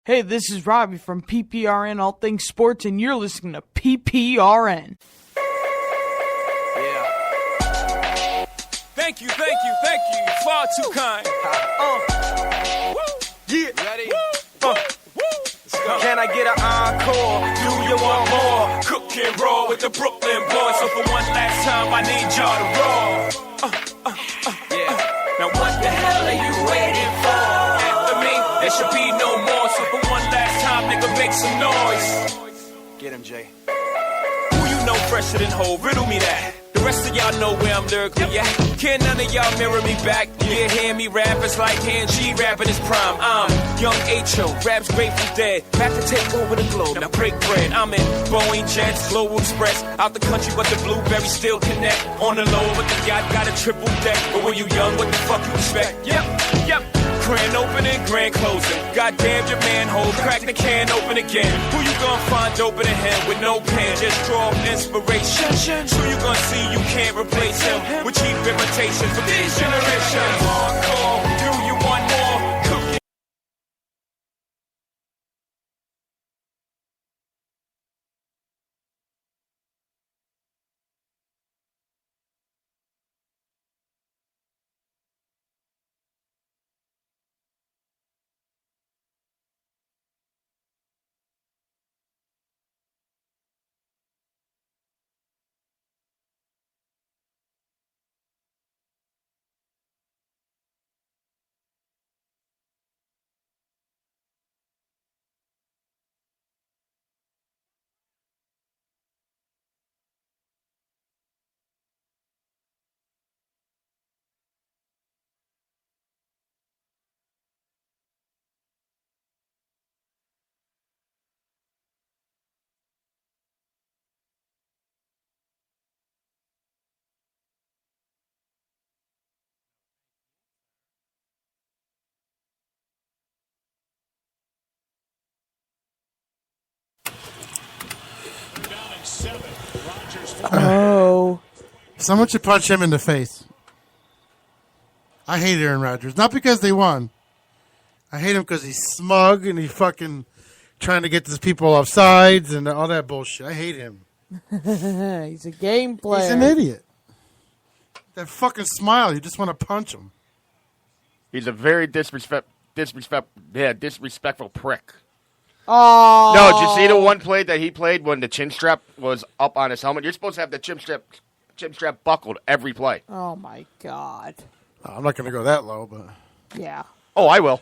Hey, this is Robbie from PPRN All Things Sports, and you're listening to PPRN. Yeah. Thank you. Far too kind. Woo. Yeah. Ready? Woo. Let's go. Can I get an encore? Do you want more? Cook and roll with the Brooklyn boys. So for one last time, I need y'all to roll. Yeah. Now what the hell are you waiting for? After me, there should be no more. So for one last time, nigga, make some noise. Get him, Jay. Who you know fresher than Ho? Riddle me that. The rest of y'all know where I'm lyrically at. Can none of y'all mirror me back? Yeah, hear me rap, it's like hand G rapping his prime. I'm young H.O., rap's Grateful Dead. Back to take over the globe, now break bread. I'm in Boeing Jets, Global Express. Out the country, but the blueberries still connect. On the low, but the yacht got a triple deck. But when you young, what the fuck you expect? Yep. Grand opening, grand closing. Goddamn your manhole, crack the can open again. Who you gonna find open in him with no pen? Just draw inspiration. Who you gonna see you can't replace him with cheap imitations for these generations? Hardcore, do you want more? Cook. Oh. Someone should punch him in the face. I hate Aaron Rodgers. Not because they won. I hate him because he's smug and he's fucking trying to get these people off sides and all that bullshit. I hate him. He's a game player. He's an idiot. That fucking smile, you just want to punch him. He's a very disrespectful prick. Oh. No, did you see the one play that he played when the chin strap was up on his helmet? You're supposed to have the chin strap buckled every play. Oh, my God. I'm not going to go that low, but... Yeah. Oh, I will.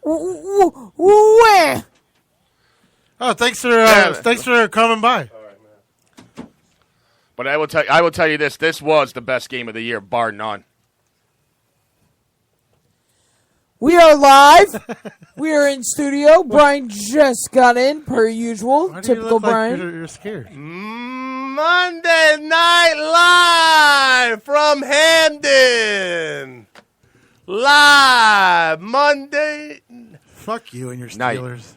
Where? Oh, thanks for coming by. But I will tell you this. This was the best game of the year, bar none. We are live. We are in studio. Brian just got in, per usual. Why do Typical you look Brian. Like you're scared. Monday Night Live from Hamden. Live Monday. Fuck you and your Night. Steelers.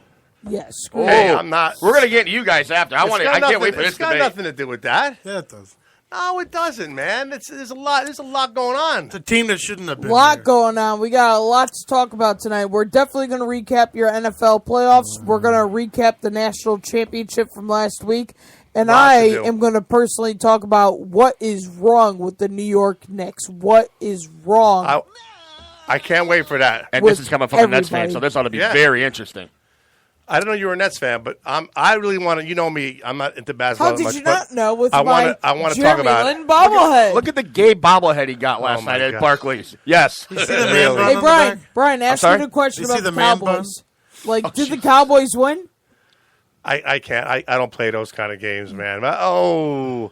Yes. Hey, I'm not. We're gonna get to you guys after. I can't wait for this It's got debate. nothing to do with that. Yeah, it does. No, it doesn't, man. There's a lot going on. It's a team that shouldn't have been A lot there. going on. We got a lot to talk about tonight. We're definitely going to recap your NFL playoffs. We're going to recap the national championship from last week. And I am going to personally talk about what is wrong with the New York Knicks. What is wrong? I can't wait for that. And this is coming from a Nets fan, everybody. so this ought to be very interesting. I don't know you were a Nets fan, but I really want to. You know me, I'm not into basketball How that much. did you not know with I my wanna talk Jeremy about Lin bobblehead? Look at the gay bobblehead he got last my night at gosh. Barclays. Yes. You see the man Really? bun Hey, on Brian, the back? Brian, ask sorry? you the question You see about the the man Cowboys. Like, did the Cowboys win? I can't. I don't play those kind of games, man. Look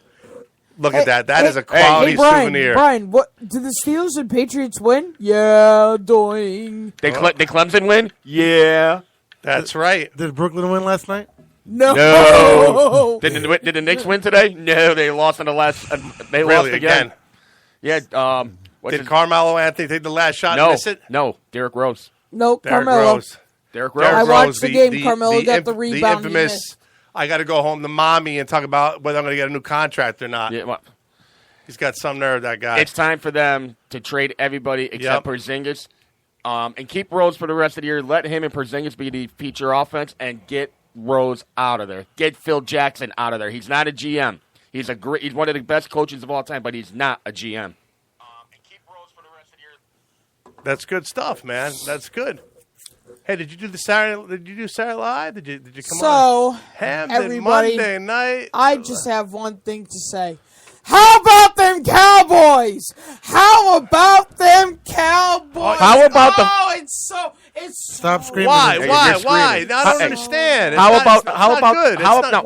at that. That is a quality Brian, souvenir. Brian, what did the Steelers and Patriots win? Yeah, doing. Did Clemson win? Yeah. That's right. Did Brooklyn win last night? No. No. Did the Knicks win today? No, they lost in the last. They Really, lost again. Yeah. Did Carmelo Anthony take the last shot and miss it? No. Derrick Rose. No, Derrick Carmelo. Rose. Derrick Derrick Rose. I watched Rose, the game. Carmelo got the rebound. The he infamous. missed. I got to go home to mommy and talk about whether I'm going to get a new contract or not. Yeah, well, He's got some nerve, that guy. it's time for them to trade everybody except Porzingis. And keep Rose for the rest of the year. Let him and Porzingis be the feature offense and get Rose out of there. Get Phil Jackson out of there. He's not a GM. He's one of the best coaches of all time, but he's not a GM. And keep Rose for the rest of the year. That's good stuff, man. That's good. Hey, did you do Saturday Live? Did you come on? So, Hampton everybody, Monday night. I just have one thing to say. How about them Cowboys? How about them Cowboys? How about the? Oh, it's Stop screaming. Why? Hey, Why? you're Why? screaming. I don't understand. How about? It's How not about? good. How It's about?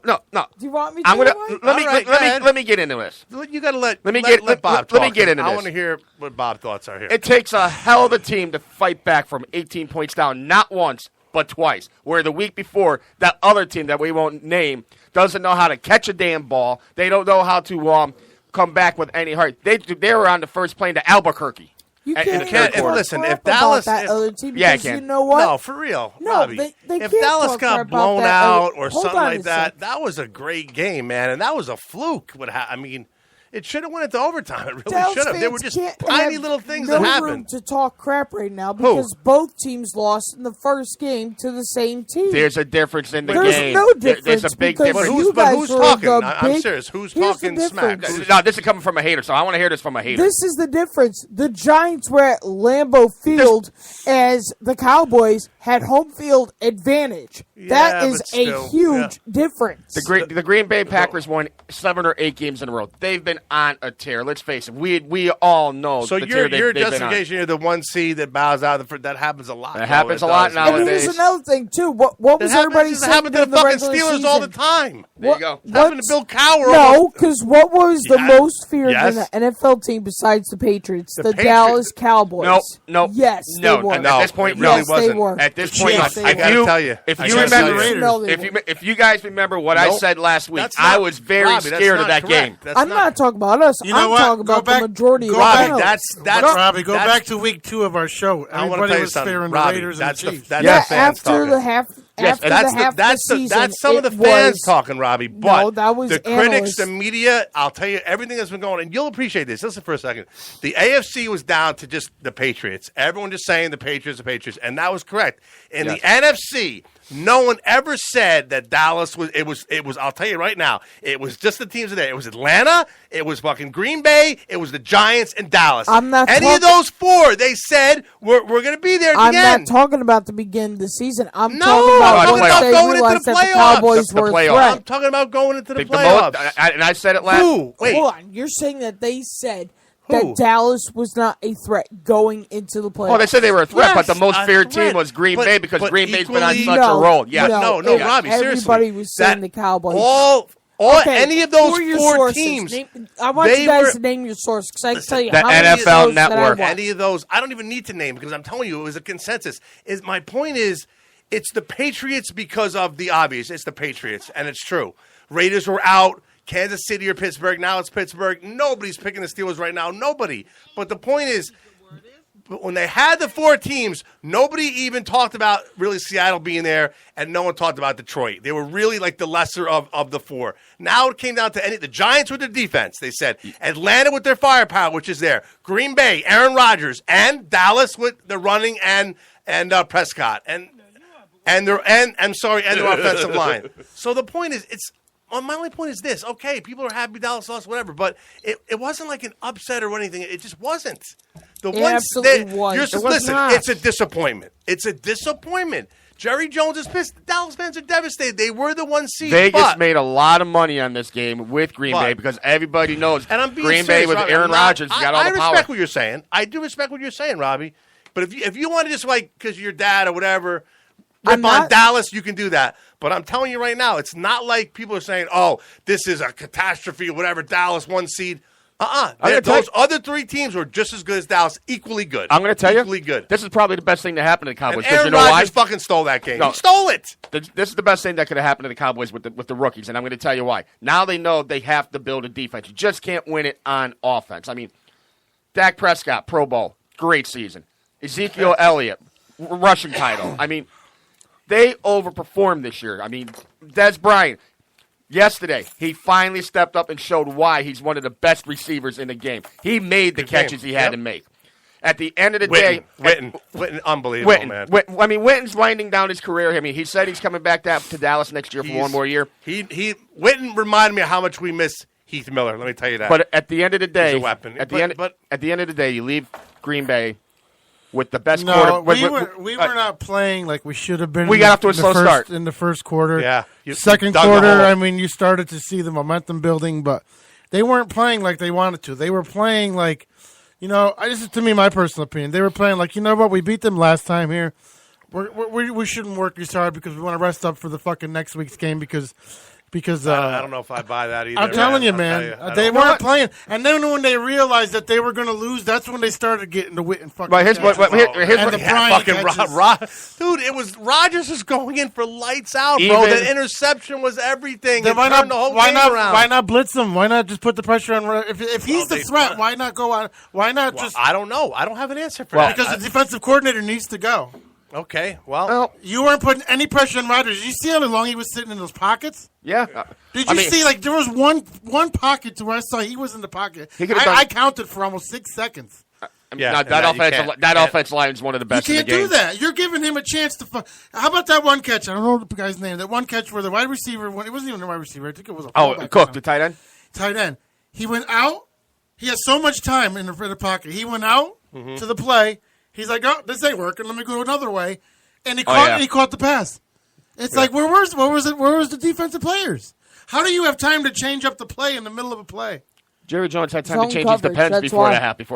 not- No. Do you want me to? I'm gonna Mike? let me get into this. You got to let me let Bob let me talk. get into I this. want to hear what Bob's thoughts are here. It takes a hell of a team to fight back from 18 points down, not once but twice. Where the week before, that other team that we won't name doesn't know how to catch a damn ball. They don't know how to come back with any heart. They were on the first plane to Albuquerque. You in the can't third quarter. listen, crap if Dallas- about that if- other team Yeah, I because can. you know what? No, for real. No, Robbie, they if can't Dallas talk got crap about blown that out other- or Hold something on like a that, sec. that was a great game, man. And that was a fluke. I mean, it should have went into overtime. It really Dallas should have. There were fans just can't tiny have little things no that room happened. to talk crap right now because both teams lost in the first game to the same team. There's a difference in the There's game. no There's difference a big because difference. you But guys who's were talking? the I'm big- serious. Who's Here's the talking smack? difference. No, this is coming from a hater, so I want to hear this from a hater. This is the difference. The Giants were at Lambeau Field as the Cowboys had home field advantage. That Yeah, is but still, a huge difference. The Green Bay Packers won 7 or 8 games in a row. They've been on a tear. Let's face it. We all know. So the tear your they've been on. justification, you're the one seed that bows out. That happens a lot. That happens It a lot does. now. and here's nowadays. another thing too. What was everybody It saying happened to during the the fucking regular Steelers season? all the time. There you go. It happened to Bill Cowher. No, because what was the Yeah. most feared Yes. in the NFL team besides the Patriots? The Patriots. Dallas Cowboys. No. Yes, No, they were. and at this point, it really yes, they wasn't. were. At this point, Yes, they I were. gotta tell you. If I you gotta tell remember, you. No, they weren't. if you guys remember what I Nope. said last week, That's I not- was very Robbie, that's scared not of that correct. game. That's I'm not talking about us. You know I'm what? talking Go about back- the majority go of back- the Robbie, analysts. Robbie, go back to week 2 of our show. I want to Everybody tell you was something, fearing Robbie. the Raiders That's and the the Chiefs. that's Yeah, the fans after talking. the half. Yes, After That's the half that's the season, that's some of the it fans was- talking, Robbie. But No, that was the critics, analysts. the media. I'll tell you everything that's been going on, and you'll appreciate this. Listen for a second. The AFC was down to just the Patriots. Everyone just saying the Patriots, and that was correct. In the NFC, no one ever said that Dallas was. It was. I'll tell you right now. It was just the teams today. It was Atlanta. It was fucking Green Bay. It was the Giants and Dallas. I'm not any of those four. They said we're going to be there at I'm the end. not talking about the beginning of the season. I'm No, talking I'm about talking once about they going into realized the that the playoffs. Cowboys The were a playoffs. threat. I'm talking about going into the The most, playoffs. and I said it last. Who? Wait. Hold on. You're saying that they said Who? that Dallas was not a threat going into the playoffs. Oh, they said they were a threat, but the Yes, most a feared threat. team was Green But- Bay because but Green Bay's been on equally- such a roll. Yeah, No, it- Robbie, seriously. Everybody was saying That the Cowboys. Any of those who are your four sources? teams. I want they you guys were- to name your source because I can tell you The how many NFL of those that I Network. watch. Any of those, I don't even need to name because I'm telling you, it was a consensus. My point is, it's the Patriots because of the obvious. It's the Patriots, and it's true. Raiders were out. Kansas City or Pittsburgh. Now it's Pittsburgh. Nobody's picking the Steelers right now. Nobody. But the point is, when they had the four teams, nobody even talked about really Seattle being there, and no one talked about Detroit. They were really like the lesser of the four. Now it came down to the Giants with their defense, they said. Atlanta with their firepower, which is there. Green Bay, Aaron Rodgers, and Dallas with the running and Prescott. And their offensive line. So the point is, my only point is this. Okay, people are happy Dallas lost, whatever, but it wasn't like an upset or anything. It just wasn't. Absolutely was. It was Listen, not. it's a disappointment. It's a disappointment. Jerry Jones is pissed. The Dallas fans are devastated. They were the one seed. Vegas made a lot of money on this game with Green Bay because everybody knows and I'm being Green serious, Bay with Robbie, Aaron Rodgers got all the power. I respect what you're saying. I do respect what you're saying, Robbie. But if you want to just because your dad or whatever rip on Dallas, you can do that. But I'm telling you right now, it's not like people are saying, "Oh, this is a catastrophe," or whatever. Dallas one seed. Those other three teams were just as good as Dallas, equally good. I'm going to tell equally you, good. This is probably the best thing to happen to the Cowboys. And Aaron you know Rodgers why? fucking stole that game. No. He stole it. This is the best thing that could have happened to the Cowboys with the rookies, and I'm going to tell you why. Now they know they have to build a defense. You just can't win it on offense. I mean, Dak Prescott, Pro Bowl, great season. Ezekiel Elliott, rushing title. I mean, they overperformed this year. I mean, Des Bryant, yesterday, he finally stepped up and showed why he's one of the best receivers in the game. He made the catches he had to make. At the end of the day, Witten, unbelievable, man. Witten's winding down his career. I mean, he said he's coming back to Dallas next year for one more year. Witten reminded me of how much we miss Heath Miller. Let me tell you that. But at the end of the day, he's a weapon. At the end of the day, you leave Green Bay with the best quarter. We were not playing like we should have been. We got off to a slow start in the first quarter. Yeah, second quarter. I mean, you started to see the momentum building, but they weren't playing like they wanted to. They were playing like. This is to me my personal opinion. They were playing like, you know what, we beat them last time here. We shouldn't work as hard because we want to rest up for the fucking next week's game because I don't know if I buy that either. I'm telling you, man, they weren't playing. And then when they realized that they were going to lose, that's when they started getting the wit and fucking. But here's dude, it was Rodgers is going in for lights out, bro. That interception was everything. Why not blitz him? Why not just put the pressure on? If he's the threat, why not go on? Why not just? I don't know. I don't have an answer for that. Because the defensive coordinator needs to go. Okay, well, you weren't putting any pressure on Rodgers. Did you see how long he was sitting in those pockets? Yeah. Did you see, like, there was one pocket to where I saw he was in the pocket. I counted for almost 6 seconds. That offensive line is one of the best in the game. You can't do that. You're giving him a chance to How about that one catch? I don't know the guy's name. That one catch where the wide receiver, it wasn't even the wide receiver. I think it was a Cook, the tight end? Tight end. He went out. He has so much time in the pocket. He went out to the play. He's like, oh, this ain't working. Let me go another way, and he caught the pass. It's like, where was the defensive players? How do you have time to change up the play in the middle of a play? Jerry Jones had time to change his depends before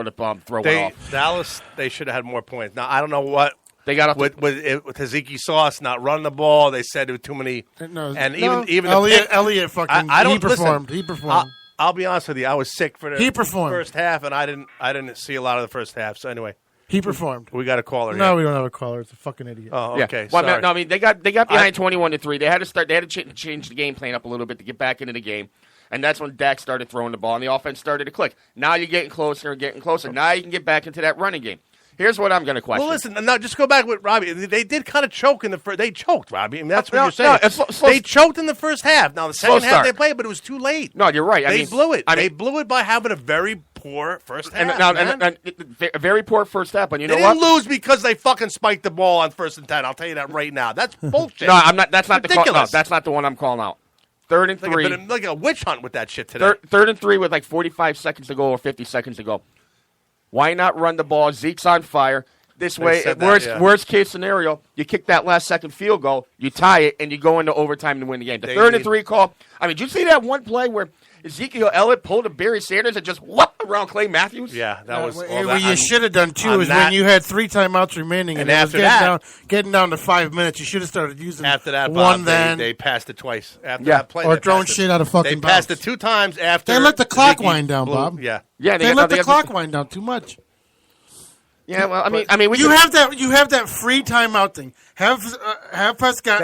the throw went off. Dallas, they should have had more points. Now I don't know what they got with Taziki Sauce not running the ball. They said there were too many. Even Elliott fucking. He performed. He performed. I'll be honest with you. I was sick for the performed. first half, and I didn't see a lot of the first half. So anyway. He performed. We got a caller. No, we don't have a caller. It's a fucking idiot. Oh, okay. Yeah. Well, no, I mean they got behind 21-3. They had to start. They had to change the game plan up a little bit to get back into the game, and that's when Dak started throwing the ball and the offense started to click. Now you're getting closer and getting closer. Now you can get back into that running game. Here's what I'm going to question. Well, listen. Now just go back with Robbie. They did kind of choke in the first. They choked, Robbie. I mean, that's what you're saying. They choked in the first half. Now the second half they played, but it was too late. No, you're right. They blew it. They blew it by having a very poor first half. And a very poor first half. But you know what? They didn't lose because they fucking spiked the ball on 1st and 10. I'll tell you that right now. That's bullshit. No, I'm not. That's not ridiculous. The call. No, that's not the one I'm calling out. 3rd and 3. Like a witch hunt with that shit today. 3rd and 3 with like 45 seconds to go or 50 seconds to go. Why not run the ball? Zeke's on fire. This way, worst case scenario, you kick that last second field goal, you tie it, and you go into overtime to win the game. The 3rd and 3 call. I mean, did you see that one play where Ezekiel Elliott pulled a Barry Sanders and just whooped around Clay Matthews? Yeah, that was. What you should have done too is when you had 3 timeouts remaining and after getting down to 5 minutes, you should have started using after that. Bob, they passed it twice after that play, or throwing shit out of fucking. They passed it 2 times after. They let the clock wind down, Bob. Yeah, they let the clock wind down too much. Yeah, well, I mean, you have that free timeout thing. Have Prescott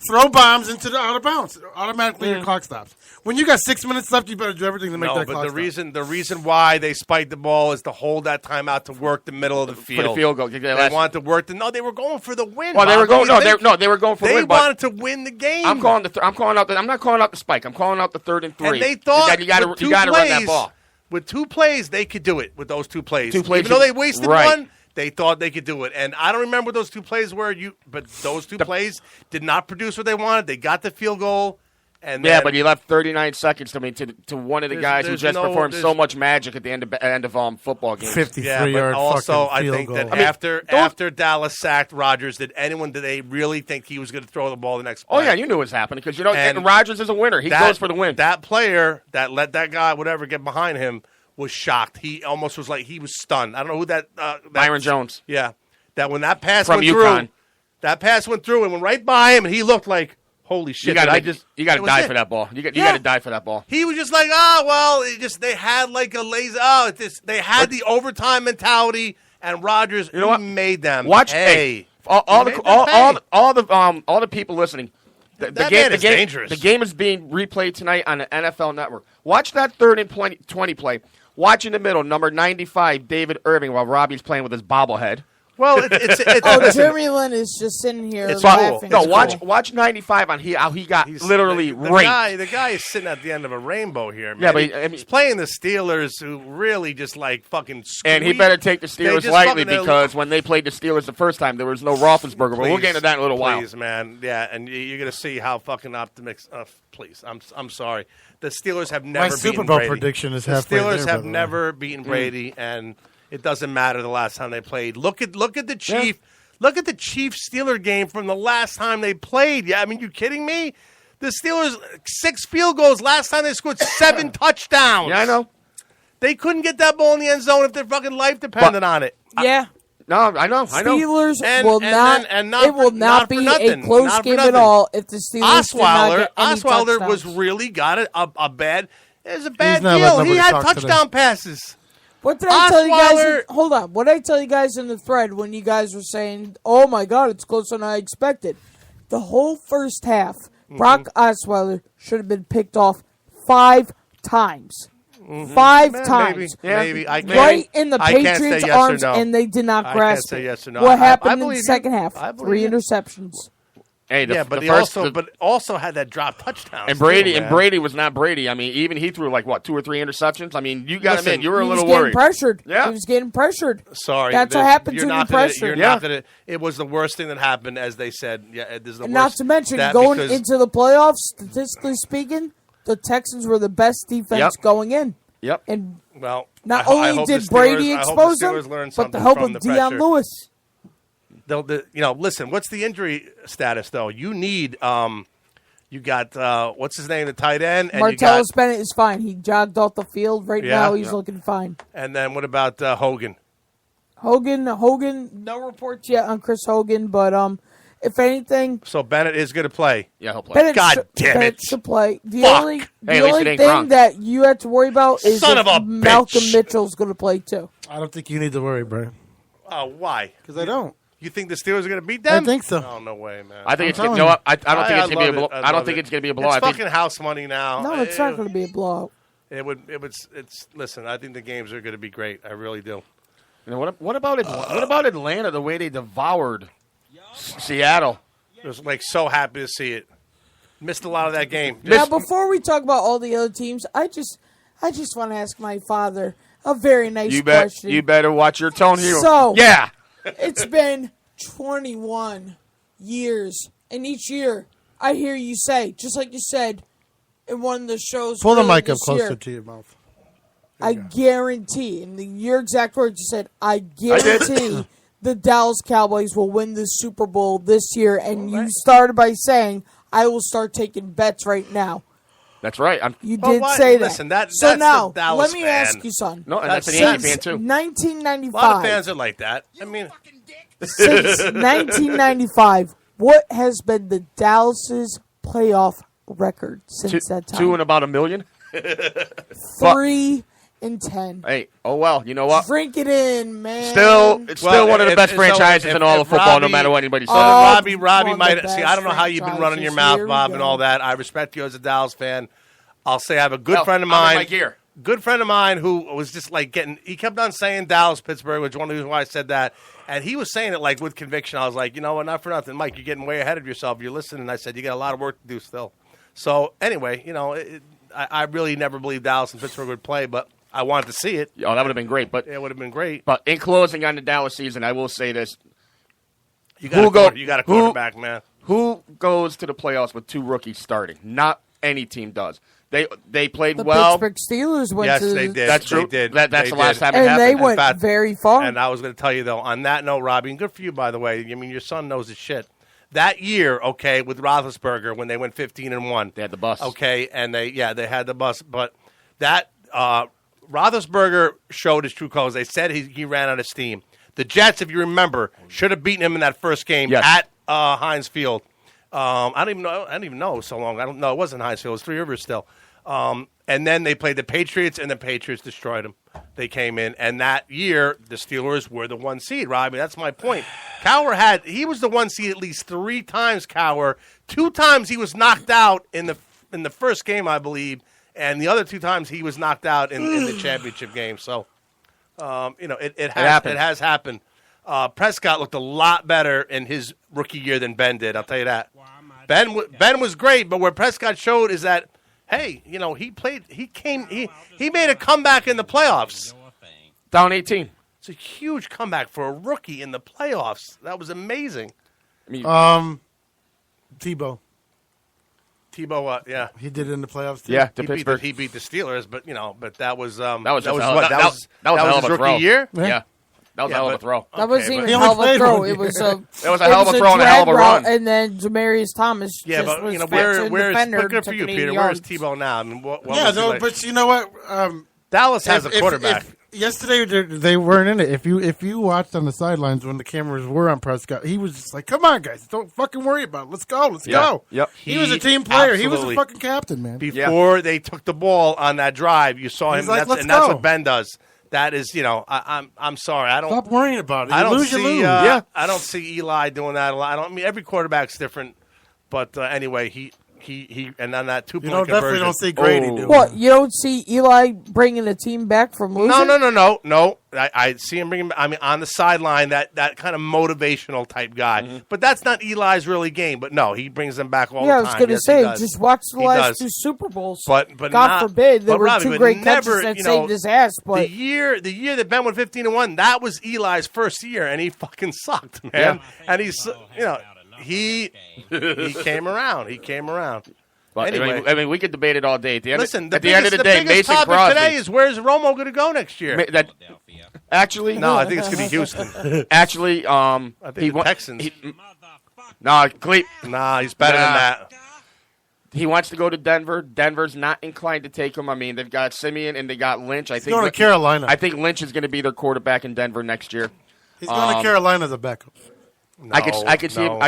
throw bombs into the out of bounds. Automatically, your clock stops. When you got 6 minutes left, you better do everything to make that clock stop. The reason why they spiked the ball is to hold that timeout to work the middle of the field. For the field goal. They wanted to work they were going for the win. Well, they were going. They were going for the win. They wanted to win the game. I'm calling out. I'm not calling out the spike. I'm calling out the 3rd and 3. And they thought you got to run that ball. With 2 plays, they could do it with those 2 plays. Even though they wasted one, they thought they could do it. And I don't remember what those 2 plays were, but those 2 plays did not produce what they wanted. They got the field goal. But you left 39 seconds to one of the guys who just performed so much magic at the end of football games. 53-yard also, I field think goal. that after Dallas sacked Rodgers, did they really think he was going to throw the ball the next play? Oh, yeah, you knew it was happening because, Rodgers is a winner. He goes for the win. That player that let that guy, whatever, get behind him was shocked. He almost was like he was stunned. I don't know who that Byron Jones. Yeah. That when that pass went through, and went right by him, and he looked like, holy shit! You got to die for that ball. You got to die for that ball. He was just like, they had like a lazy. They had the overtime mentality, and Rodgers made them. Watch, all the people listening. The game is being replayed tonight on the NFL Network. Watch that 3rd and 20 play. Watch in the middle, number 95, David Irving, while Robbie's playing with his bobblehead. Well, it's Oh, listen, Jeremy Lin is just sitting here It's laughing. cool. No, It's watch 95 on how he got literally the raped. the guy is sitting at the end of a rainbow here, man. Yeah, but I mean- he's playing the Steelers, who really just like fucking. And he squeak. better take the They Steelers just lightly fucking- because when they played the Steelers the first time, there was no Roethlisberger. But we'll get into that in a little while. Please, man, yeah, and you're gonna see how fucking optimistic. Please, I'm sorry. The Steelers have never. My beaten Super Bowl Brady. prediction is the halfway Steelers there, by have the way. never beaten Brady, and it doesn't matter the last time they played. Look at the Chief. Look at the Chiefs Steeler game from the last time they played. Yeah, I mean, you kidding me? The Steelers 6 field goals last time they scored 7 touchdowns. Yeah, I know. They couldn't get that ball in the end zone if their fucking life depended on it. Yeah. No, I know. Steelers And- will and not. then- and not it will for- not not for be nothing. a close Not for game at nothing. all if the Steelers did not Osweiler, get any Osweiler was touchdowns. really got a bad. It was a bad not deal. letting He nobody had talk touchdown today. passes. What did I tell you guys? Osweiler- Hold on. What did I tell you guys in the thread when you guys were saying, "Oh my God, it's closer than I expected"? The whole first half, Brock Osweiler should have been picked off 5 times. 5 Maybe, times. maybe. I can't, Right in the I can't say Patriots' yes or arms, no. and they did not I can't grasp say it. yes or no. What I happened in the believe you. second half? I believe 3 you. interceptions. Hey, Yeah, but the he first, also had that drop touchdown. and Brady was not Brady. I mean, even he threw like what 2 or 3 interceptions. I mean, you got him Listen, in. You were a He was little getting worried. pressured. Yeah. He was getting pressured. Sorry, That's what happens you're when not you're gonna- pressured. You're Yeah. not gonna. It was the worst thing that happened, as they said. Yeah, this is the And worst. not to mention, that going because- into the playoffs, statistically speaking, the Texans were the best defense Yep. going in. Yep. And well, not I only hope did the Steelers- Brady I hope expose the them, Steelers learned but something the help from of the Deion pressure. Lewis. Listen. What's the injury status though? You need. You got what's his name, the tight end, and you got, Martellus Bennett is fine. He jogged off the field. Right Yeah. now, he's looking fine. and then what about Hogan? Hogan, no reports yet on Chris Hogan, but if anything, So Bennett is going to play. Yeah, he'll play. Bennett God should, damn Bennett it. should play. The Fuck. only, Hey, the at least only it ain't thing Gronk. that you have to worry about is Son if of a Malcolm bitch. Mitchell's going to play too. I don't think you need to worry, Brian. Oh, why? Because I don't. You think the Steelers are going to beat them? I think so. Oh, no way, man. I think it's I'm gonna. telling No, I don't think it's gonna be a love blow. it. I don't love think it. it's gonna be a blowout. It's I think fucking house money now. No, it's not going to be a blowout. It's. Listen, I think the games are going to be great. I really do. you know, what about Atlanta? The way they devoured Seattle. I was like so happy to see it. Missed a lot of that game. Now, before we talk about all the other teams, I just want to ask my father a very nice question. You better watch your tone here. So- yeah. It's been 21 years, and each year I hear you say, just like you said in one of the shows. Pull the earlier mic up this closer year, to your mouth. I guarantee, in your exact words, you said, I guarantee the Dallas Cowboys will win the Super Bowl this year, and you started by saying, I will start taking bets right now. That's right. You Well, did why- say that. listen, that's so the now, Dallas let me fan. ask you, son. No, and that's an That's- Yankee fan too. A 1995. lot of fans are like that. I mean, Since 1995, what has been the Dallas's playoff record since that time? 2 and about a million. 3-10. Hey, oh well. You know what? Drink it in, man. It's still one of the best so franchises if- in all if of football, no Robbie- matter what anybody says. Robbie one of might the see. best I don't know how you've been running your mouth, franchises. Bob, Here and we all go. that. I respect you as a Dallas fan. I'll say I have a good Hell, friend of I'm in mine. my gear. Good friend of mine who was just like getting. He kept on saying Dallas, Pittsburgh, which is one of the reasons why I said that. And he was saying it like with conviction. I was like, you know what? Not for nothing, Mike. You're getting way ahead of yourself. You're listening. I said you got a lot of work to do still. So anyway, you know, I really never believed Dallas and Pittsburgh would play, but I wanted to see it. Oh, that would have been great. But It would have been great. but in closing on the Dallas season, I will say this: You got a quarterback, man. Who goes to the playoffs with 2 rookies starting? Not any team does. They played The well. Pittsburgh Steelers went Yes, to they did. That's true. They did. That's They the last did. time it and happened. they In went fact, very far. And I was going to tell you, though, on that note, Robbie, and good for you, by the way. I mean, your son knows his shit. That year, okay, with Roethlisberger, when they went 15-1. They had the bus. Okay, and they had the bus. But that Roethlisberger showed his true colors. They said he ran out of steam. The Jets, if you remember, should have beaten him in that first game Yes. at Heinz Field. I don't even know it was so long. I don't know. It wasn't Heinz Field. It was Three Rivers still. And then they played the Patriots, and the Patriots destroyed them. They came in, and that year the Steelers were the 1 seed. Robbie, that's my point. Cowher he was the 1 seed at least 3 times. Cowher 2 times he was knocked out in the first game, I believe, and the other 2 times he was knocked out in the championship game. So, it happened. has happened. Prescott looked a lot better in his rookie year than Ben did. I'll tell you that. Ben was great, but where Prescott showed is that, hey, he made a comeback in the playoffs. Down 18. It's a huge comeback for a rookie in the playoffs. That was amazing. I mean, Tebow. Tebow, yeah, he did it in the playoffs too. Yeah, Pittsburgh. He beat the Steelers, but that was that was his rookie rookie year. Yeah. That was a hell of a throw. That wasn't even he a only hell of a played throw. 1 It was a It was a hell of a throw and a hell of a drag run. And then Demaryius Thomas just was where's defender good for you, Peter? Where's Tebow now? I mean, what was he like? But you know what? Dallas has a quarterback. Yesterday they weren't in it. If you watched on the sidelines when the cameras were on Prescott, he was just like, "Come on, guys, don't fucking worry about it. Let's go, go." Yep. He was a team player. He was Absolutely. a fucking captain, man. Before they took the ball on that drive, you saw him. He's like, that's "Let's go." what Ben does. That is, I'm sorry. I don't. Stop worrying about it. I don't lose, you see. lose. I don't see Eli doing that a lot. I mean, every quarterback's different, but anyway, he and on that 2-point conversion. Definitely don't see Grady do it. What, you don't see Eli bringing the team back from losing? No. I see him bringing. I mean, on the sideline, that kind of motivational type guy. Mm-hmm. But that's not Eli's really game. But no, he brings them back all Yeah, I the was time. going to Yes, he say, does. just watch the He last does. 2 Super Bowls. But God not, forbid, there but were Robbie, 2 but great never, catches that saved his ass. But the year that Ben went 15-1, that was Eli's first year, and he fucking sucked, man. Yeah. And he came around. He came around. But Anyway. I mean, we could debate it all day. At the end, Listen, at the end of the day, biggest Mason topic Crosby. today is where's Romo going to go next year? Actually, No, I think it's going to be Houston. Actually, I think the Texans. Nah, Nah, he's better than that. He wants to go to Denver. Denver's not inclined to take him. I mean, they've got Simeon and they got Lynch. I think going to Carolina. I think Lynch is going to be their quarterback in Denver next year. He's going to Carolina as a backup. No, I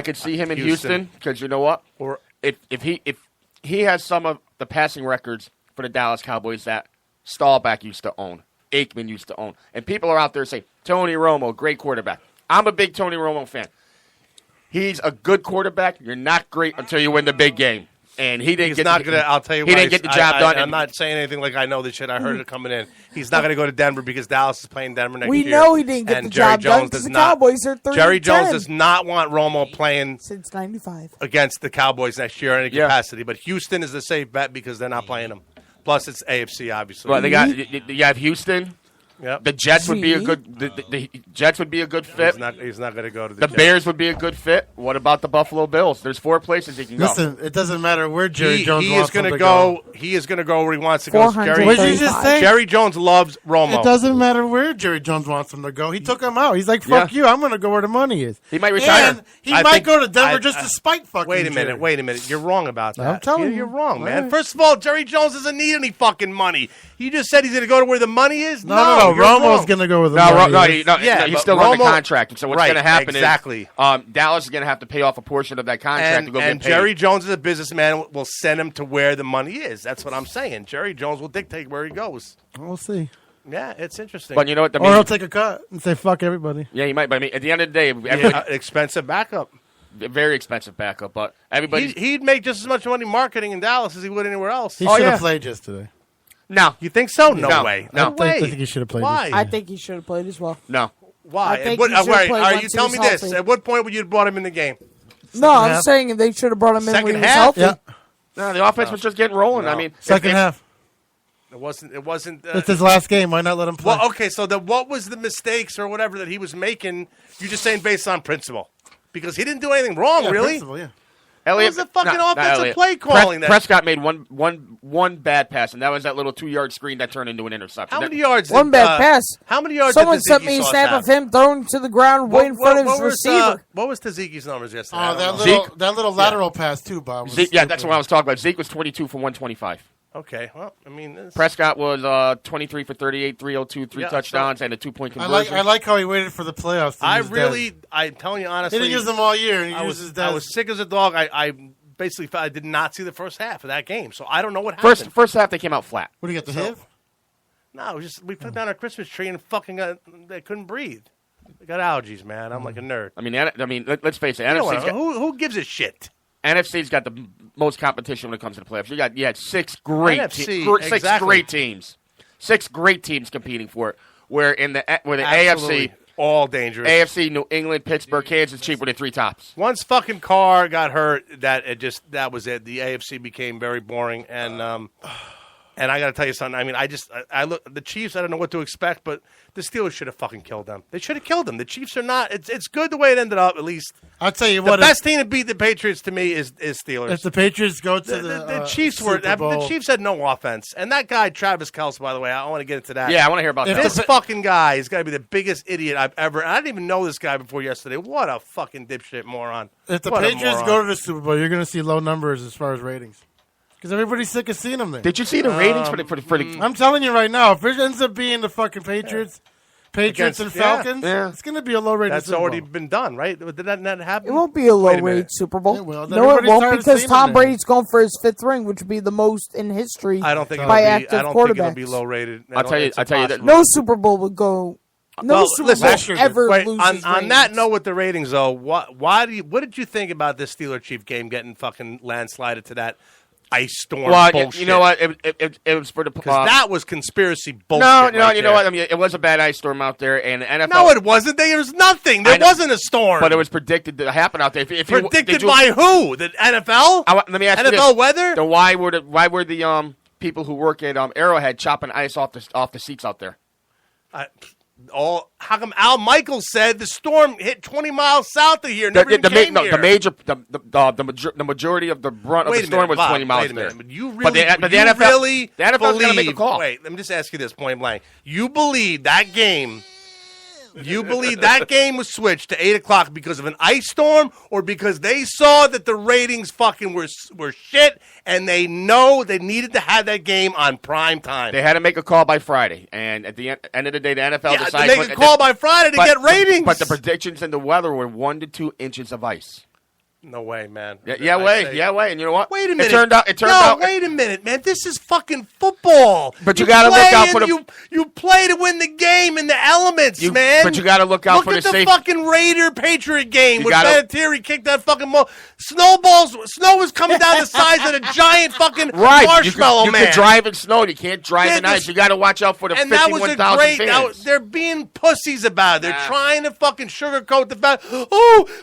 could see him in Houston because you know what? Or If he has some of the passing records for the Dallas Cowboys that Staubach used to own, Aikman used to own, and people are out there saying Tony Romo, great quarterback. I'm a big Tony Romo fan. He's a good quarterback. You're not great until you win the big game. And he didn't. I'll tell you. He didn't get the job done. I'm not saying anything like I know this shit. I heard it coming in. He's not going to go to Denver because Dallas is playing Denver next year. we know he didn't get and the Jerry job Jones done because does the not. Cowboys are 30-10 Jerry Jones does not want Romo playing since '95 against the Cowboys next year in any capacity. But Houston is the safe bet because they're not playing them. Plus, it's AFC, obviously. Well, you have Houston. Yep. The Jets would be a good. The Jets would be a good fit. He's not going to go to the The Jets. Bears would be a good fit. What about the Buffalo Bills? There's 4 places he can go. Listen, it doesn't matter where Jerry Jones he wants is going him to to go. He is going to go where he wants to go. 435. What did you just say? Jerry Jones loves Romo. It doesn't matter where Jerry Jones wants him to go. He took him out. He's like, "Fuck you! I'm going to go where the money is." He might retire. And he might go to Denver just to spite fucking. Wait a minute. Jerry. You're wrong about that. I'm telling you. You're wrong, man. All right. First of all, Jerry Jones doesn't need any fucking money. You just said he's going to go to where the money is. No. you're Romo's wrong. going to go with the No, money. Yeah, he's but still under Romo- contract. So what's Right, going to happen exactly. is Dallas is going to have to pay off a portion of that contract to go And get paid. Jerry Jones is a businessman. Will send him to where the money is. That's what I'm saying. Jerry Jones will dictate where he goes. We'll see. Yeah, it's interesting. But you know what? Or he'll take a cut and say, "Fuck everybody." Yeah, he might. But I mean, at the end of the day, expensive backup. very expensive backup. But everybody, He'd make just as much money marketing in Dallas as he would anywhere else. He should have yeah. played yesterday. no, You think so? No No. way. No. No way. I think he should have played. Why? I think he should have played as well. no. Why? I think At he should've right, played all right, once you he tell was me this. healthy. At what point would you have brought him in the game? No, I'm half. saying they should have brought him in when Second he was half? healthy. Yeah. No, the offense was just getting rolling. No. I mean, Second half. It wasn't. It's his last game. Why not let him play? Well, okay. So what was the mistakes or whatever that he was making? You're just saying based on principle, because he didn't do anything wrong, Yeah, really. principle, yeah. It was a fucking not offensive Elliott. play calling. Prescott made one bad pass, and that was that little 2-yard screen that turned into an interception. How many yards? One bad pass. How many yards? Someone did sent Tzatziki me a Sauce snap have? of him thrown to the ground way in front of his receiver. What was Tzatziki's numbers yesterday? I Oh, don't that know. little lateral pass too, Bob. was Zeke, yeah, that's stupid. what I was talking about. Zeke was 22 for 125. Okay, well, I mean, it's- Prescott was 23 for 38, 302, 3 Yeah, touchdowns, and a 2-point I conversion. like how he waited for the playoffs. To use Dez. I'm telling you He honestly, didn't use them all year, and he I uses was, I Dez. was sick as a dog. I basically I did not see the first half of that game, so I don't know what happened. First half, they came out flat. What do you got? The HIV? No, it was just we put down our Christmas tree and fucking they couldn't breathe. They got allergies, man. I'm like a nerd. I mean, let's face it. You know NFC's what, got, who gives a shit? NFC's got the most competition when it comes to the playoffs. You had 6 great NFC, six exactly. great teams. 6 great teams competing for it. Where the Absolutely. AFC, All dangerous. AFC, New England, Pittsburgh, Kansas, cheaper than 3 tops. Once fucking Carr got hurt, that was it. The AFC became very boring, and I got to tell you something. I mean, I look the Chiefs. I don't know what to expect, but the Steelers should have fucking killed them. They should have killed them. The Chiefs are not. It's good the way it ended up. At least I'll tell you the what. Best team to beat the Patriots to me is Steelers. If the Patriots go to the Chiefs Super Bowl. the Chiefs had no offense, and that guy Travis Kelce, by the way, I want to get into that. Yeah, I want to hear about that. This fucking guy is got to be the biggest idiot I've ever. I didn't even know this guy before yesterday. What a fucking dipshit moron! If the Patriots go to the Super Bowl, you're going to see low numbers as far as ratings. Because everybody's sick of seeing them there. Did you see the ratings for the? I'm telling you right now, if it ends up being the fucking Patriots and Falcons, it's going to be a low rated That's Super Bowl. already been done, right? Did that not happen? It won't be a low-rated Super Bowl. It will. No, it Everybody's won't tired of because seeing Tom them there. Brady's going for his 5th ring, which would be the most in history. I don't think by it'll active be. I don't quarterbacks. think it'll be low rated. I tell you that. No Super Bowl would go. No Well, Super listen, Bowl ever wait, loses on that ratings. note with the ratings, though, what did you think about this Steeler Chief game getting fucking landslided to that ice storm bullshit? You know what? It was for the because that was conspiracy bullshit. No, you know what? I mean, it was a bad ice storm out there, and the NFL. No, it wasn't. There was nothing. There wasn't a storm. But it was predicted to happen out there. Predicted by who? The NFL? Let me ask you NFL this. weather? Then why were the people who work at Arrowhead chopping ice off the seats out there? How come Al Michaels said the storm hit 20 miles south of here? The majority of the brunt of the storm was 20 miles there. You really, the NFL, the NFL going to make a call. Wait, let me just ask you this point blank. You believe that game was switched to 8 o'clock because of an ice storm, or because they saw that the ratings fucking were shit, and they know they needed to have that game on prime time? They had to make a call by Friday, and at the end of the day, the NFL decided to make a call by Friday to get ratings. But the predictions in the weather were 1 to 2 inches of ice. No way, man. Yeah, way. And you know what? Wait a minute. It turned out. Wait a minute, man. This is fucking football. But you got to look out for the. You play to win the game in the elements, man. But you got to look out for the Look at the fucking Raider-Patriot game when Vinatieri kicked that fucking ball. Snow was coming down the size of a giant fucking marshmallow, man. You can drive in snow. You can't drive in ice. You got to watch out for the 51,000 fans. They're being pussies about it. They're trying to fucking sugarcoat the fact,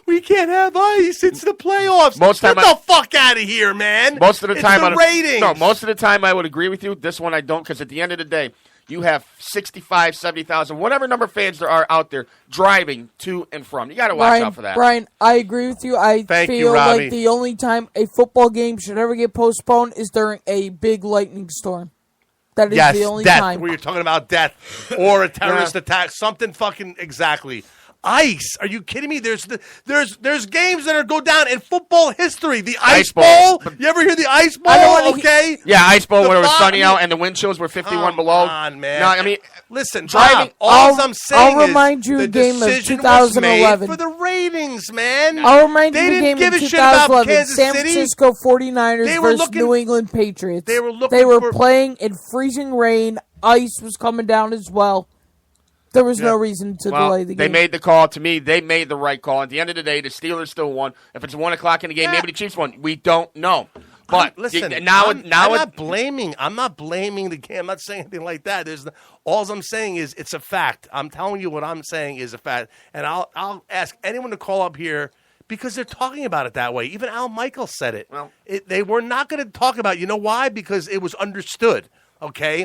we can't have ice. It's the playoffs. Get the fuck out of here, man. Most of the time, ratings. I would agree with you. This one I don't, because at the end of the day, you have 65, 70,000, whatever number of fans there are out there driving to and from. You got to watch out for that. Brian, I agree with you. I feel like the only time a football game should ever get postponed is during a big lightning storm. That is the only time. Where you're talking about death or a terrorist attack. Something fucking exactly. Ice? Are you kidding me? There's games that go down in football history. The Ice Bowl. You ever hear the Ice Bowl? Okay. Yeah, Ice Bowl when it was sunny out and the wind chills were 51 below. Come on, man. No, I mean, listen, driving. I'm saying I'll remind you the a game of decision 2011 was made for the ratings, man. I'll remind you the game give of a shit about 2011. Kansas San City. Francisco 49ers versus New England Patriots. They were playing in freezing rain. Ice was coming down as well. There was no reason to delay the game. They made the call. To me, they made the right call. At the end of the day, the Steelers still won. If it's 1 o'clock in the game, maybe the Chiefs won. We don't know. But listen, I'm not blaming the game. I'm not saying anything like that. All I'm saying is it's a fact. I'm telling you what I'm saying is a fact. And I'll ask anyone to call up here because they're talking about it that way. Even Al Michaels said it. Well, they were not going to talk about it. You know why? Because it was understood. Okay.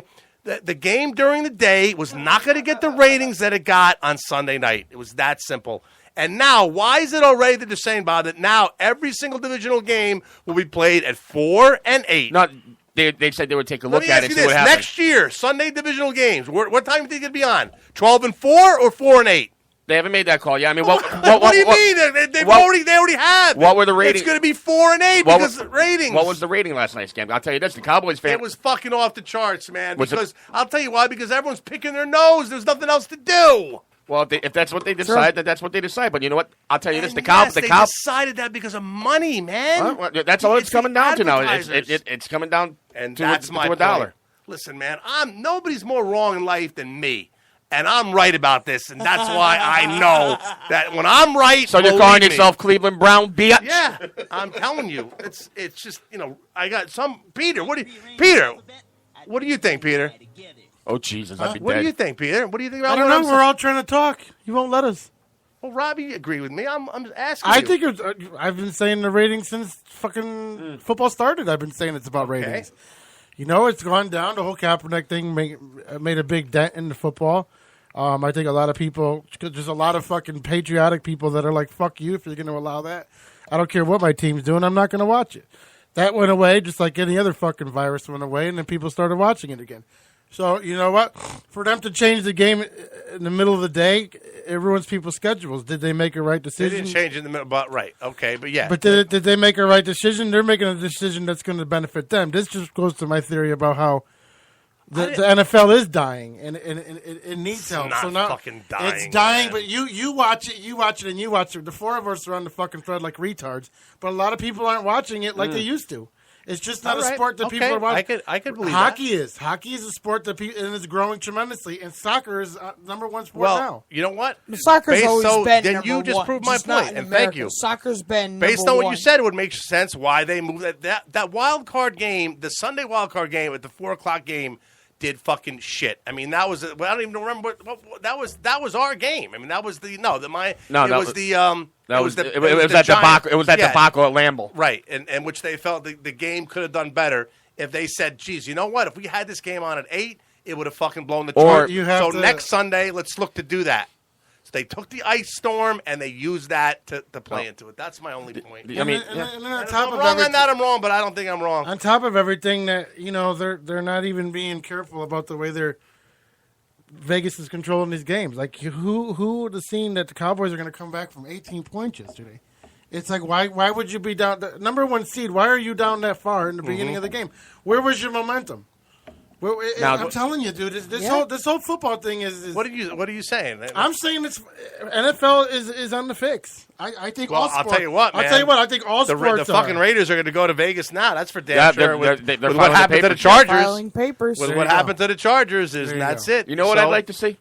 The game during the day was not going to get the ratings that it got on Sunday night. It was that simple. And now, why is it already that they're saying, Bob, that now every single divisional game will be played at 4 and 8? No, they said they would take a look at it and see what happens. Next year, Sunday divisional games, what time do you think it'll be on? 12 and 4 or 4 and 8? They haven't made that call. Yeah, I mean, what do you mean? They already have. What were the ratings? It's going to be 4 and 8 because of ratings. What was the rating last night's game? I'll tell you this: the Cowboys fan. It was fucking off the charts, man. Because I'll tell you why. Because everyone's picking their nose. There's nothing else to do. Well, if that's what they decide, then that's what they decide. But you know what? I'll tell you this: they decided that because of money, man. Well, that's all it's coming down to now. It's coming down to a dollar. Listen, man, nobody's more wrong in life than me. And I'm right about this, and that's why I know that when I'm right. So you're calling yourself Cleveland Brown, bitch? Yeah, I'm telling you, it's just I got some Peter. What do you think, Peter? Oh, Jesus, I'd be What dead. do you think, Peter? What do you think I about don't what know. I'm We're saying? all trying to talk. You won't let us. Well, Robbie agreed with me. I'm asking I you. think it's, I've been saying the ratings since fucking football started. I've been saying it's about ratings. You know, it's gone down. The whole Kaepernick thing made a big dent in the football. I think a lot of people, cause there's a lot of fucking patriotic people that are like, fuck you if you're going to allow that. I don't care what my team's doing. I'm not going to watch it. That went away just like any other fucking virus went away, and then people started watching it again. So, you know what? For them to change the game in the middle of the day, it ruins people's schedules. Did they make a right They decision? didn't change in the middle, but right. Okay, but yeah. But did they make a right decision? They're making a decision that's going to benefit them. This just goes to my theory about how the NFL is dying and it needs help. not So now fucking dying, it's dying. man. But you watch it, and you watch it. The four of us are on the fucking thread like retards. But a lot of people aren't watching it like they used to. It's just not All a right, sport that okay, people are watching. I could believe Hockey is a sport that and it's growing tremendously, and soccer is number one sport Well, now. you know what? Soccer's always been then number you just one, proved my just not point, in and thank America. you. Soccer's been Based number on what one. you said, it would make sense why they moved that wild card game, the Sunday wild card game at the 4:00 game, did fucking shit. I mean, that was I don't even remember what that was. That was our game. I mean, that was the it was that debacle. It was that debacle at Lambeau. Right, and which they felt the game could have done better if they said, geez, you know what? If we had this game on at 8, it would have fucking blown the Or chart. So next Sunday, let's look to do that. So they took the ice storm and they used that to play into it. That's my only point. And then on If top I'm of wrong everything, on that, I'm wrong, but I don't think I'm wrong. on top of everything, that they're not even being careful about the way Vegas is controlling these games. Like who would have seen that the Cowboys are going to come back from 18 points yesterday? It's like why would you be down the number one seed? Why are you down that far in the beginning of the game? Where was your momentum? I'm telling you, dude. This whole football thing is. What are you saying? I'm saying it's NFL is on the fix. I think all sports. I'll tell you what, man. I think all sports. The fucking Raiders are going to go to Vegas now. That's for damn sure. They're With filing what happened to the papers. Chargers. Filing papers. With There what you go. happened to the Chargers is There you that's go. it. You know what I'd like to see?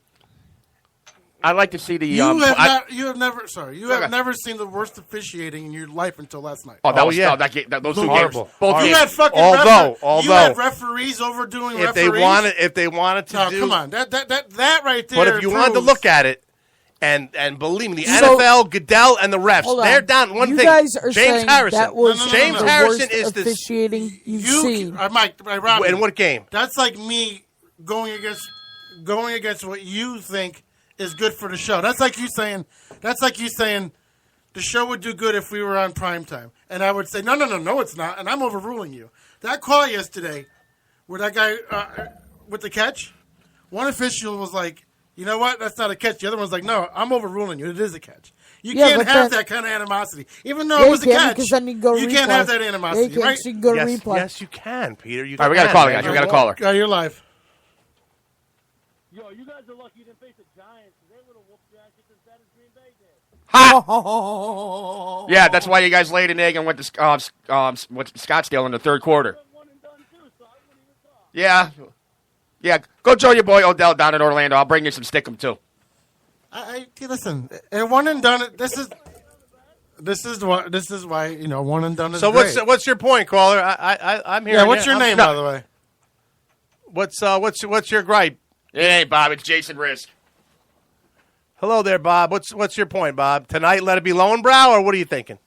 I'd like to see the. You have never seen the worst officiating in your life until last night. Oh, that Oh, was yeah. those two Horrible. games. Both You games. had fucking Although you had referees overdoing if referees. they wanted to No, do, come on, that right there. but if you wanted to proves- look at it, and believe me, the So- NFL, Goodell, and the refs, Hold on. they're down. One you thing, guys are James saying Harrison. that was No, James the Harrison worst is the officiating you've seen. Mike, Robbie, in what game? That's like me going against what you think is good for the show. That's like you saying the show would do good if we were on prime time, and I would say no, it's not, and I'm overruling you. That call yesterday, where that guy with the catch, one official was like, you know what, that's not a catch. The other one's like, no, I'm overruling you. It is a catch. You can't but have then- that kind of animosity, even though Yeah, it was a you can, catch. because then you can go to you can't replay. have that Yeah, animosity, you can, right? so you can go to Yes, replay. yes, you can, Peter. You All right, we got a can, caller, man. guys. We got a caller. You're live. Yo, you guys are lucky you didn't face the Giants. They would have whooped your ass just as bad as Green Bay did. Ha! Yeah, that's why you guys laid an egg and went to Scottsdale in the third quarter. One and done too, so I wouldn't even talk. Yeah. Go join your boy Odell down in Orlando. I'll bring you some stickum too. Listen, and one and done. This is why one and done is So great. what's your point, caller? I'm here. Yeah, what's your name, by the way? What's your gripe? It ain't Bob. It's Jason Risk. Hello there, Bob. What's your point, Bob? Tonight, let it be Lowenbrow, or what are you thinking?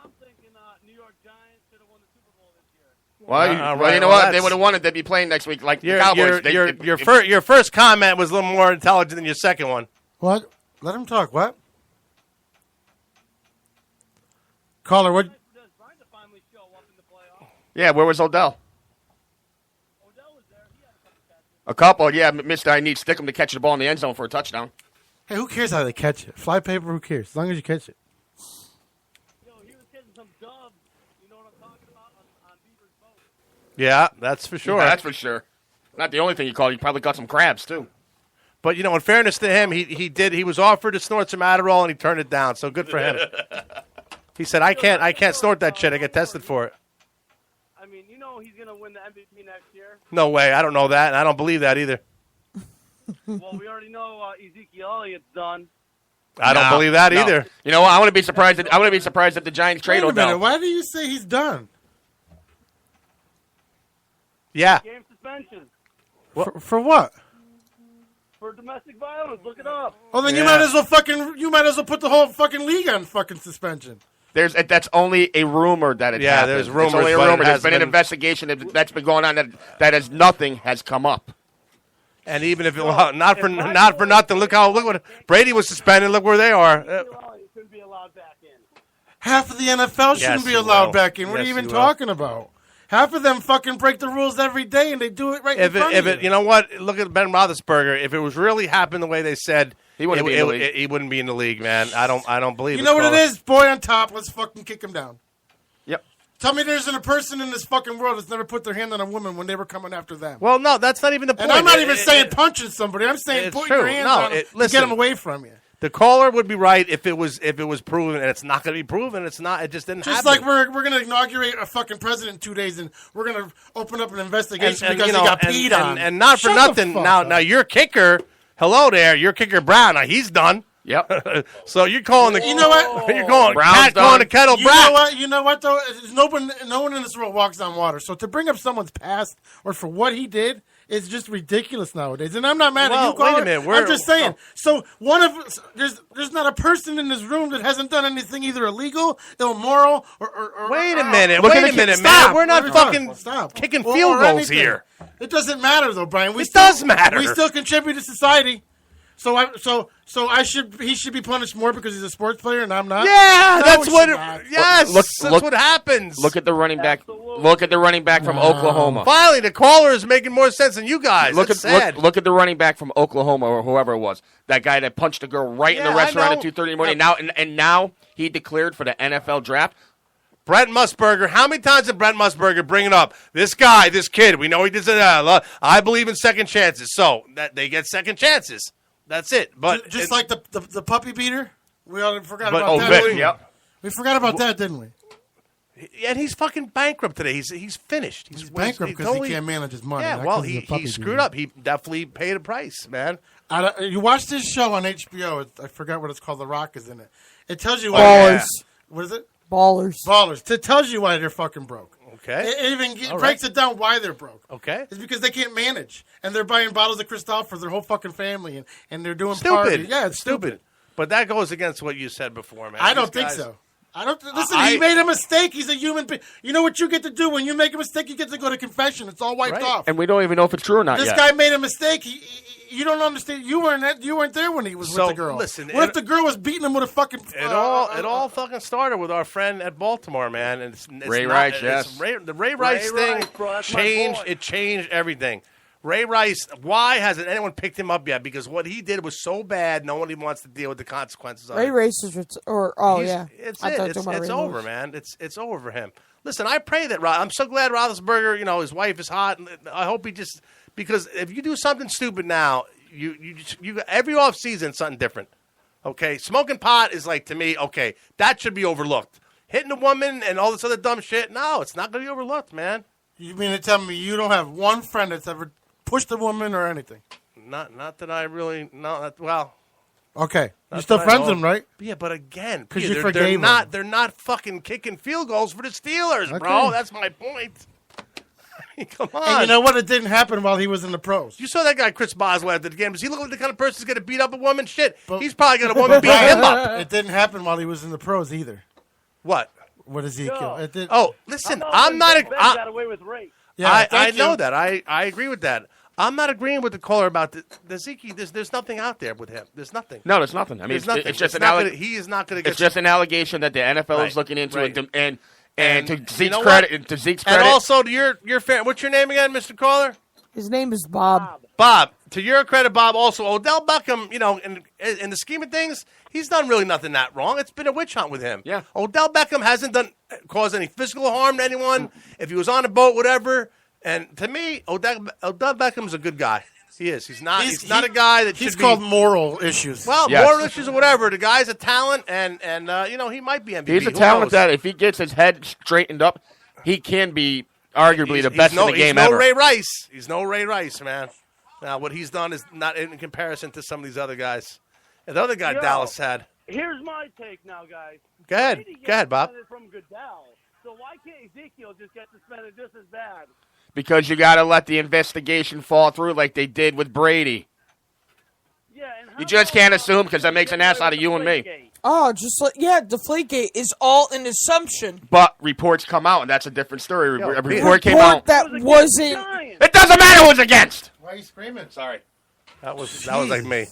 I'm thinking New York Giants should have won the Super Bowl this year. Well, you know what? If they would have won it, they'd be playing next week like the Cowboys. Your first comment was a little more intelligent than your second one. What? Let him talk. What? Caller, what? Does Brian to finally show up in the playoffs? Yeah, where was Odell? Odell was there. He had a couple catches. A couple, yeah. Mr. I need Stickum to catch the ball in the end zone for a touchdown. Hey, who cares how they catch it? Fly paper, who cares? As long as you catch it. Yo, he was getting some dubs. You know what I'm talking about on Beaver's boat. Yeah, that's for sure. Yeah, that's for sure. Not the only thing he caught. He probably caught some crabs too. But in fairness to him, he was offered to snort some Adderall and he turned it down. So good for him. He said, "I can't snort that shit. I get tested for it." I mean, you know he's going to win the MVP next year. No way. I don't know that, and I don't believe that either. Well, we already know Ezekiel Elliott's done. I don't believe that No. either. You know what? I wouldn't be surprised. I wouldn't be surprised if the Giants trade Wait a minute. Odell. Why do you say he's done? Yeah. Game suspension. For what? For domestic violence. Look it up. Oh, then you might as well put the whole fucking league on fucking suspension. That's only a rumor that it happened. There's rumors. It's only a but rumor. it There's been an hasn't investigation that's been going on that nothing has come up. And even if not for nothing, look what Brady was suspended. Look where they are. It couldn't be allowed back in. Half of the NFL shouldn't be allowed back in. What are you even talking about? Half of them fucking break the rules every day, and they do it right in front of you. You know what? Look at Ben Roethlisberger. If it was really happened the way they said, he wouldn't be in the league. He wouldn't be in the league, man. I don't believe it. You know what it is? Boy on top. Let's fucking kick him down. Yep. Tell me there isn't a person in this fucking world that's never put their hand on a woman when they were coming after them. Well, no, that's not even the point. And I'm not even saying punching somebody. I'm saying putting your hands on them to get them away from you. The caller would be right if it was proven, and it's not going to be proven. It's not. It just didn't happen. Just like we're going to inaugurate a fucking president in 2 days, and we're going to open up an investigation because he got peed on. And not for nothing. Now your kicker. Hello there, your kicker Brown. Now he's done. Yep. So you're calling the. You know what? You're calling the kettle black. You know what though? No one in this world walks on water. So to bring up someone's past or for what he did. It's just ridiculous nowadays, and I'm not mad at you, caller. Wait a minute. I'm just saying. So there's not a person in this room that hasn't done anything either illegal, immoral, or wait a minute, man. We're not fucking kicking field goals here. It doesn't matter though, Brian. It does matter. We still contribute to society. So he should be punished more because he's a sports player and I'm not. Yeah, that's what. That's what happens. Look at the running back. Look at the running back from Oklahoma. Finally, the caller is making more sense than you guys. Look at the running back from Oklahoma or whoever it was. That guy that punched a girl right in the restaurant at 2:30 in the morning. And now he declared for the NFL draft. Brent Musburger. How many times did Brent Musburger bring it up? This guy, this kid. We know he did that. I believe in second chances, so that they get second chances. That's it. But just like the puppy beater, we all forgot about that. Yep. We forgot about that, didn't we? And he's fucking bankrupt today. He's finished. He's bankrupt because he can't manage his money. Yeah, well, he screwed up. He definitely paid a price, man. You watch this show on HBO. I forgot what it's called. The Rock is in it. It tells you why. Ballers. What is it? Ballers. It tells you why they're fucking broke. Okay. It even breaks it down why they're broke. Okay. It's because they can't manage. And they're buying bottles of Cristal for their whole fucking family. And they're doing parties. Yeah, it's stupid. But that goes against what you said before, man. I don't think so. Listen, he made a mistake. He's a human being. You know what you get to do when you make a mistake? You get to go to confession. It's all wiped off. And we don't even know if it's true or not This guy made a mistake. You don't understand. You weren't there when he was with the girl. Listen, what if the girl was beating him with a fucking? It all fucking started with our friend at Baltimore, man. And it's Ray Rice. Yes, the Ray Rice thing changed. It changed everything. Ray Rice. Why hasn't anyone picked him up yet? Because what he did was so bad, no one even wants to deal with the consequences of it. Ray Rice is it's over, man. It's over for him. Listen, I pray that I'm so glad Roethlisberger, his wife is hot, and I hope he just because if you do something stupid now, you every off season something different. Okay, smoking pot is like to me. Okay, that should be overlooked. Hitting a woman and all this other dumb shit. No, it's not going to be overlooked, man. You mean to tell me you don't have one friend that's ever pushed a woman or anything? Not that I really well. Okay, you're still friends with them, right? Yeah, but again, because you forgave them. They're not fucking kicking field goals for the Steelers, bro. That's my point. Come on. And you know what? It didn't happen while he was in the pros. You saw that guy Chris Boswell after the game. Does he look like the kind of person who's going to beat up a woman? Shit, he's probably got a woman beat him up. It didn't happen while he was in the pros either. What? What Ezekiel? It did. Oh, listen, I'm not. Got away with rape. Yeah, I know that. I agree with that. I'm not agreeing with the caller about the Ezekiel. There's nothing out there with him. There's nothing. No, there's nothing. I mean, it's just he is not going to get. It's just an allegation that the NFL is looking into it, and to Zeke's credit, and also to your fan. What's your name again, Mr. Caller? His name is Bob. Bob. To your credit, Bob. Also, Odell Beckham. In the scheme of things, he's done really nothing that wrong. It's been a witch hunt with him. Yeah. Odell Beckham hasn't caused any physical harm to anyone. If he was on a boat, whatever. And to me, Odell Beckham's a good guy. He is. He's not a guy that he's called moral issues. Well, yes. Moral issues or whatever. The guy's a talent, and he might be MVP. He's a talent that if he gets his head straightened up, he can be arguably the best in the game ever. He's no Ray Rice, man. Now, what he's done is not in comparison to some of these other guys. And the other guy Dallas had. Here's my take now, guys. Go ahead, Bob. From Goodell. So why can't Ezekiel just get suspended just as bad? Because you got to let the investigation fall through like they did with Brady. Yeah, and how You just about, can't assume because that makes an ass out of you and me. Deflategate? Oh, just like Deflategate is all an assumption. But reports come out, and that's a different story. Yo, A Peter. report came Report out. that It was against the wasn't. Giants. It doesn't matter who it's against. Why are you screaming? Sorry. That was like me.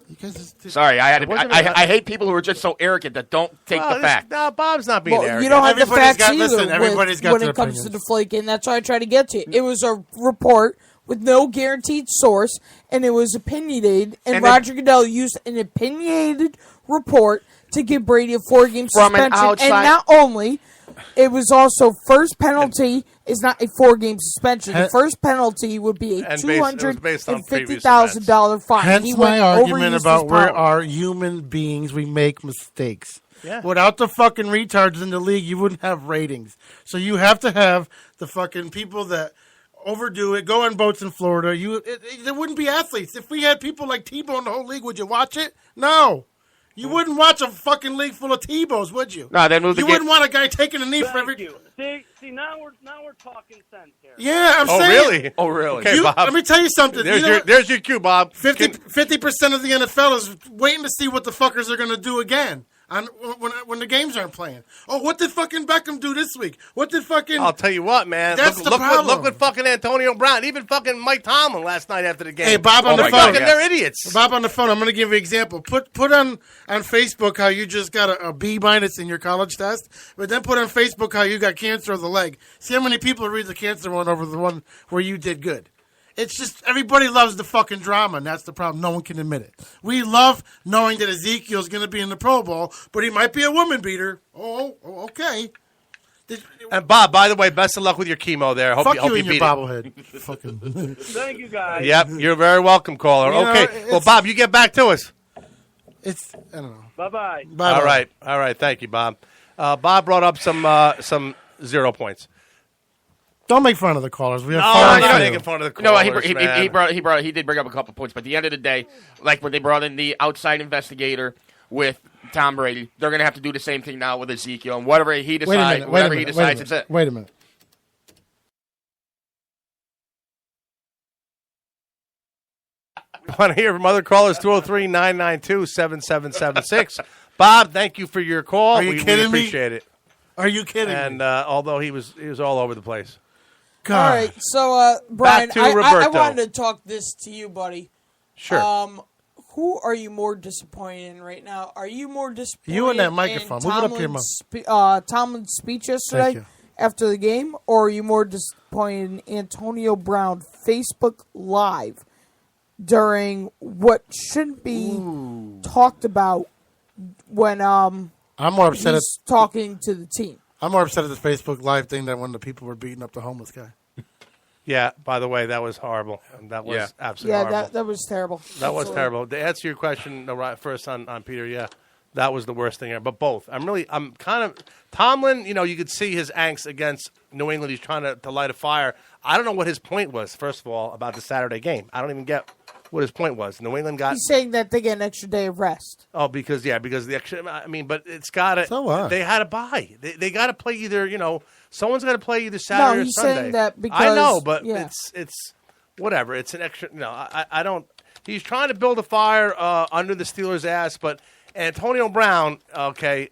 You guys just- Sorry, I had to, wasn't I hate people who are just so arrogant that don't take the fact. No, Bob's not being Well, arrogant. you don't have the Everybody's facts got- either listen, everybody's got when their it comes to opinions. Deflategate. That's why I try to get to you. It was a report with no guaranteed source, and it was opinionated, and And Roger Goodell used an opinionated report to give Brady a 4-game From an suspension. outside- And not only, it was also first penalty is not a 4-game suspension. The first penalty would be a And it was based on previous $250,000 fine. Hence He my went argument overused about his where power. are human beings, we make mistakes. Yeah. Without the fucking retards in the league, you wouldn't have ratings. So you have to have the fucking people that overdo it, go on boats in Florida. There wouldn't be athletes. If we had people like Tebow in the whole league, would you watch it? No. You wouldn't watch a fucking league full of Tebows, would you? No, then move the You game. wouldn't want a guy taking a knee for Thank every... you. See, now we're talking sense here. Yeah, I'm Oh, saying. really? Oh, really? Okay, You, Bob. let me tell you something. There's You know your what? there's your cue, Bob. 50% of the NFL is waiting to see what the fuckers are going to do again when the games aren't playing. Oh, what did fucking Beckham do this week? What did fucking... I'll tell you what, man. That's look, the look problem. Look what fucking Antonio Brown, even fucking Mike Tomlin last night after the game. Hey, Bob on Oh the my phone. God, Fucking, yeah. they're idiots. Bob on the phone. I'm going to give you an example. Put on Facebook how you just got a B- in your college test, but then put on Facebook how you got cancer of the leg. See how many people read the cancer one over the one where you did good. It's just everybody loves the fucking drama, and that's the problem. No one can admit it. We love knowing that Ezekiel's going to be in the Pro Bowl, but he might be a woman beater. Oh, okay. And Bob, by the way, best of luck with your chemo there. Hope Fuck you, you hope and you your beat bobblehead. Fucking. Thank you, guys. it. Yep, you're very welcome, caller. You know, Okay, well, it's- Bob, you get back to us. It's I don't know. Bye-bye. Bye-bye. All right. Thank you, Bob. Bob brought up some 0 points. Don't make fun of the callers. We have No, fun. I'm with not you. making fun of the No, callers, man. he did bring up a couple points, but at the end of the day, like when they brought in the outside investigator with Tom Brady, they're going to have to do the same thing now with Ezekiel, and whatever he Wait a decides, minute. whatever he decides, it's it. Wait a minute. Want to hear from other callers? 203-992-7776. Bob, thank you for your call. Are you we kidding me? appreciate it. Are you kidding And me? although he was all over the place. God. All right, so Brian, to I Roberto. wanted to talk this to you, buddy. Sure. Who are you more disappointed in right now? Are you more disappointed You and that in microphone. Move it up to your Tomlin's speech yesterday you. after the game, or are you more disappointed in Antonio Brown Facebook Live during what shouldn't be talked about when I'm more upset. he's talking to the team? I'm more upset at the Facebook Live thing than when the people were beating up the homeless guy. Yeah, by the way, that was horrible. That was absolutely Yeah, horrible. that was terrible. That was Absolutely. terrible. To answer your question first on Peter, yeah, that was the worst thing ever. But both. I'm kind of Tomlin. You know, you could see his angst against New England. He's trying to light a fire. I don't know what his point was. First of all, about the Saturday game, I don't even get what his point was. New England got He's saying that they get an extra day of rest. because the extra. I mean, but it's got to. So what? They had to buy. They got to play either. You know, someone's got to play either Saturday or he's Sunday. saying that I because- know, but yeah. it's whatever. It's an extra. No, I don't. He's trying to build a fire under the Steelers' ass, but Antonio Brown. Okay,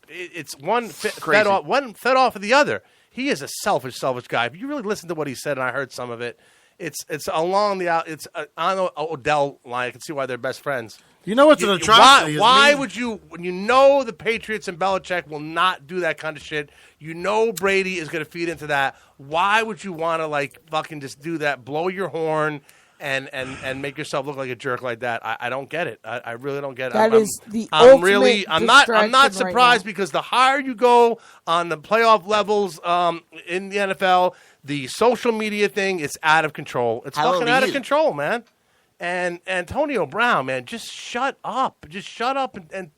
it's one fed off of the other. He is a selfish guy. If you really listen to what he said, and I heard some of it, it's along the it's on the Odell line. I can see why they're best friends. You know what's an atrocity? Why is me- would you, when you know the Patriots and Belichick will not do that kind of shit, you know Brady is going to feed into that, why would you want to, like, fucking just do that, blow your horn, and make yourself look like a jerk like that? I don't get it. I really don't get it. That is the I'm really, ultimate I'm not distraction right surprised now. because the higher you go on the playoff levels in the NFL, the social media thing is out of control. It's fucking out of control, man. And Antonio Brown, man, just shut up. Just shut up and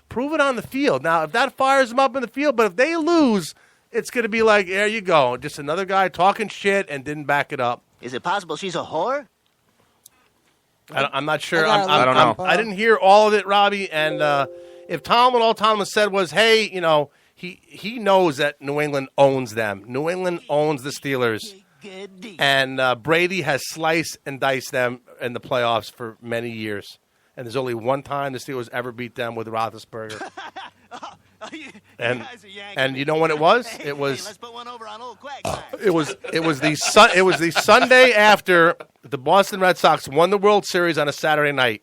prove it on the field. Now, if that fires them up in the field, but if they lose, it's going to be like, there you go. Just another guy talking shit and didn't back it up. Is it possible she's a whore? I'm not sure. I don't know. I didn't hear all of it, Robbie. And if all Tomlin said was, hey, you know, he knows that New England owns them. New England owns the Steelers. And Brady has sliced and diced them in the playoffs for many years. And there's only one time the Steelers ever beat them with Roethlisberger. And you know when it was? It was. Let's put one over on old Quack. It was the Sunday after the Boston Red Sox won the World Series on a Saturday night.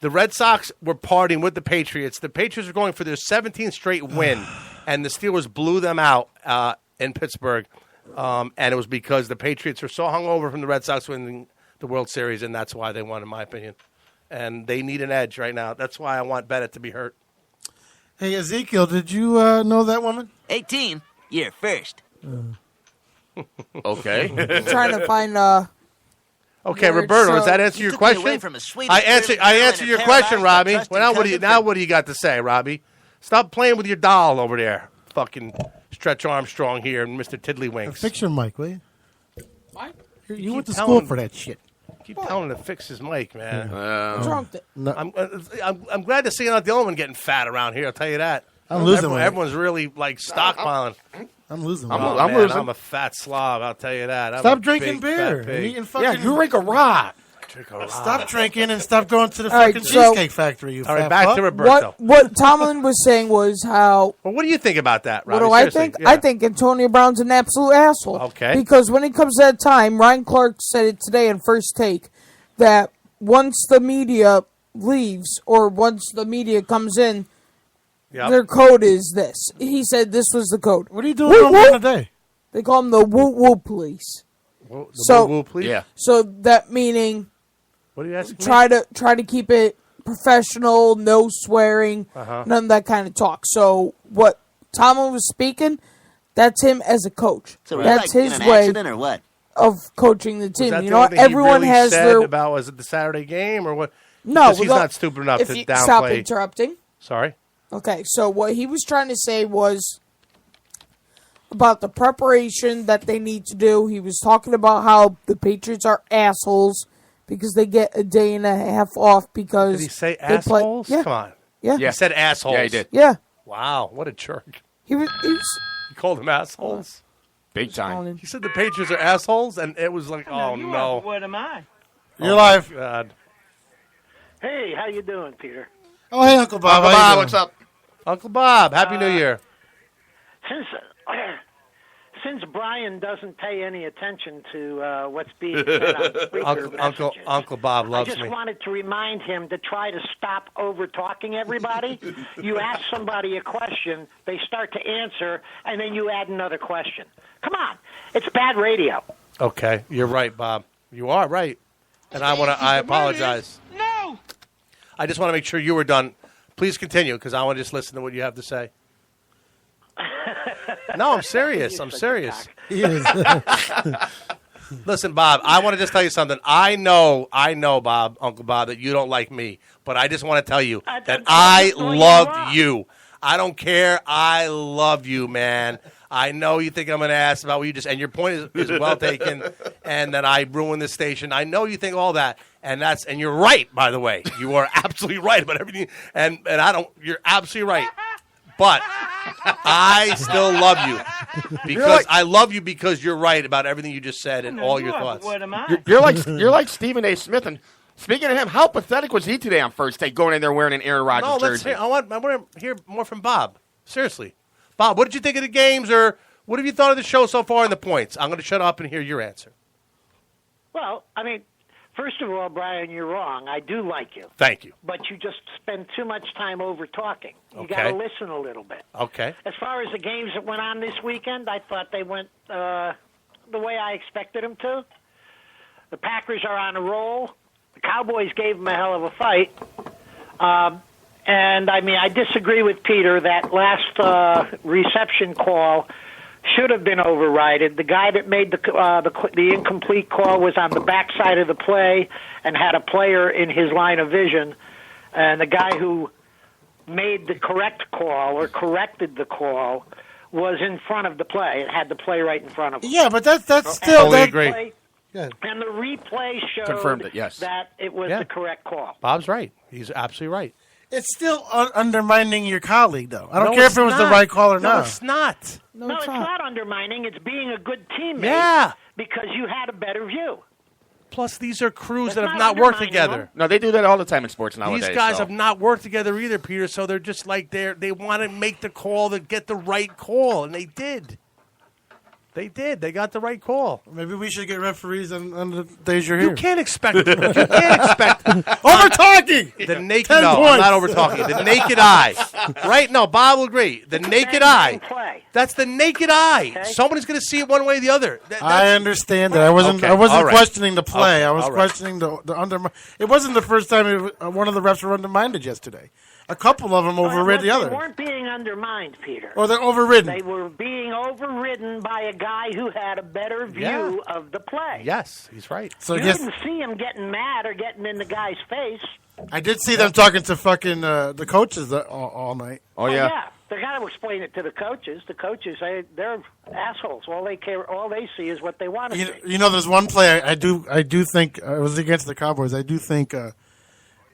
The Red Sox were partying with the Patriots. The Patriots were going for their 17th straight win, and the Steelers blew them out in Pittsburgh. And it was because the Patriots were so hungover from the Red Sox winning the World Series, and that's why they won, in my opinion. And they need an edge right now. That's why I want Bennett to be hurt. Hey, Ezekiel, did you know that woman? 18. You're first. Okay. Trying to find Okay, Word, Roberto, so does that answer your question? I answered your question, Robbie. Well, what do you got to say, Robbie? Stop playing with your doll over there. Fucking Stretch Armstrong here and Mr. Tiddlywinks. Fix your mic, will you? What? You went to school for that shit. Keep telling him to fix his mic, man. What's wrong with it? No, I'm glad to see you're not the only one getting fat around here. I'll tell you that. I'm losing weight. Everyone's really like stockpiling. I'm losing weight. I'm losing. I'm a fat slob. I'll tell you that. Stop drinking beer. And eating fucking, Yeah, you drink a rot. Stop drinking and stop going to the All right, fucking so- Cheesecake Factory. You All right, fat back fuck. to Roberto. What Tomlin was saying was how. Well, what do you think about that, What Robbie? do I Seriously, think? yeah. I think Antonio Brown's an absolute asshole. Okay. Because when it comes to that time, Ryan Clark said it today in First Take that once the media leaves or once the media comes in, Yep. their code is this. He said this was the code. What are you doing Whoop, on whoop. one a day? They call them the whoop whoop police. The So- woo-woo, please. Yeah. So that meaning What are you asking? try to keep it professional, no swearing, none of that kind of talk. So what Tomlin was speaking, that's him as a coach. So we're That's like his in an way accident or what? of coaching the Was team. that You the know, only thing he everyone really has said their about was it the Saturday game or what? no. Because he's look, not stupid enough if to you stop downplay. interrupting. Sorry. Okay, so what he was trying to say was about the preparation that they need to do. He was talking about how the Patriots are assholes because they get a day and a half off because Did he say they play- assholes? Yeah, Come on. yeah, He said assholes. Yeah, he did. yeah. Wow, what a jerk. He was He called them assholes. Big time. calling him. He said the Patriots are assholes, and it was like, oh, You no. are, what am I? You're live. God. Hey, how you doing, Peter? Oh, hey, Uncle Bob. Uncle How you Bob, doing? what's up? Uncle Bob, Happy New Year. Since Brian doesn't pay any attention to what's being said on Spreaker messages, Uncle Bob I loves just me. wanted to remind him to try to stop over-talking everybody. You ask somebody a question, they start to answer, and then you add another question. Come on. It's bad radio. Okay, you're right, Bob. You are right. And I apologize. No! I just want to make sure you were done. Please continue, because I want to just listen to what you have to say. No, I'm serious. I'm serious. He is. Listen, Bob, I want to just tell you something. I know, Bob, Uncle Bob, that you don't like me, but I just want to tell you that I love you. I don't care. I love you, man. I know you think I'm an ass about what you just, and your point is well taken, and that I ruined this station. I know you think all that, and you're right, by the way. You are absolutely right about everything, and you're absolutely right. But I still love you because I love you because you're right about everything you just said and all your thoughts. What am I? You're like Stephen A. Smith. And speaking of him, how pathetic was he today on First Take, going in there wearing an Aaron Rodgers No, let's jersey? hear. I want to hear more from Bob. Seriously, Bob, what did you think of the games, or what have you thought of the show so far and the points? I'm going to shut up and hear your answer. Well, I mean, first of all, Brian, you're wrong. I do like you. Thank you. But you just spend too much time over talking. You Okay. got to listen a little bit. Okay. As far as the games that went on this weekend, I thought they went the way I expected them to. The Packers are on a roll. The Cowboys gave them a hell of a fight. And, I mean, I disagree with Peter. That last reception call should have been overridden. The guy that made the incomplete call was on the backside of the play and had a player in his line of vision. And the guy who made the correct call or corrected the call was in front of the play. It had the play right in front of him. Yeah, but that's still Totally that. agree. And the replay showed Confirmed it, yes. that it was Yeah. the correct call. Bob's right. He's absolutely right. It's still undermining your colleague, though. I don't No, care it's if it was the not. right call or No, not. it's not. No, it's not undermining. It's being a good teammate. Yeah. Because you had a better view. Plus, these are crews That's that have not not worked undermining together. them. No, they do that all the time in sports nowadays. These guys so. have not worked together either, Peter. So they're just like they want to make the call to get the right call, and they did. They did. They got the right call. Maybe we should get referees on the days you're here. You can't expect. You can't expect. Over talking. The naked. 10 No, points. I'm not over talking. The naked eye. Right? No, Bob will agree. The naked eye. Play. That's the naked eye. Okay. Somebody's going to see it one way or the other. I understand that. I wasn't. Okay, I wasn't all right. questioning the play. Okay, I was all right. questioning the undermine. It wasn't the first time one of the refs were undermined yesterday. A couple of them overrid the They other, weren't being undermined, Peter. or they're overridden. They were being overridden by a guy who had a better view of the play. Yes, he's right. So You yes, didn't see him getting mad or getting in the guy's face. I did see them talking to fucking the coaches all night. Oh, yeah. They got to explain it to the coaches. The coaches, they're assholes. All they see is what they want to see. You know, there's one play I do think it was against the Cowboys. I do think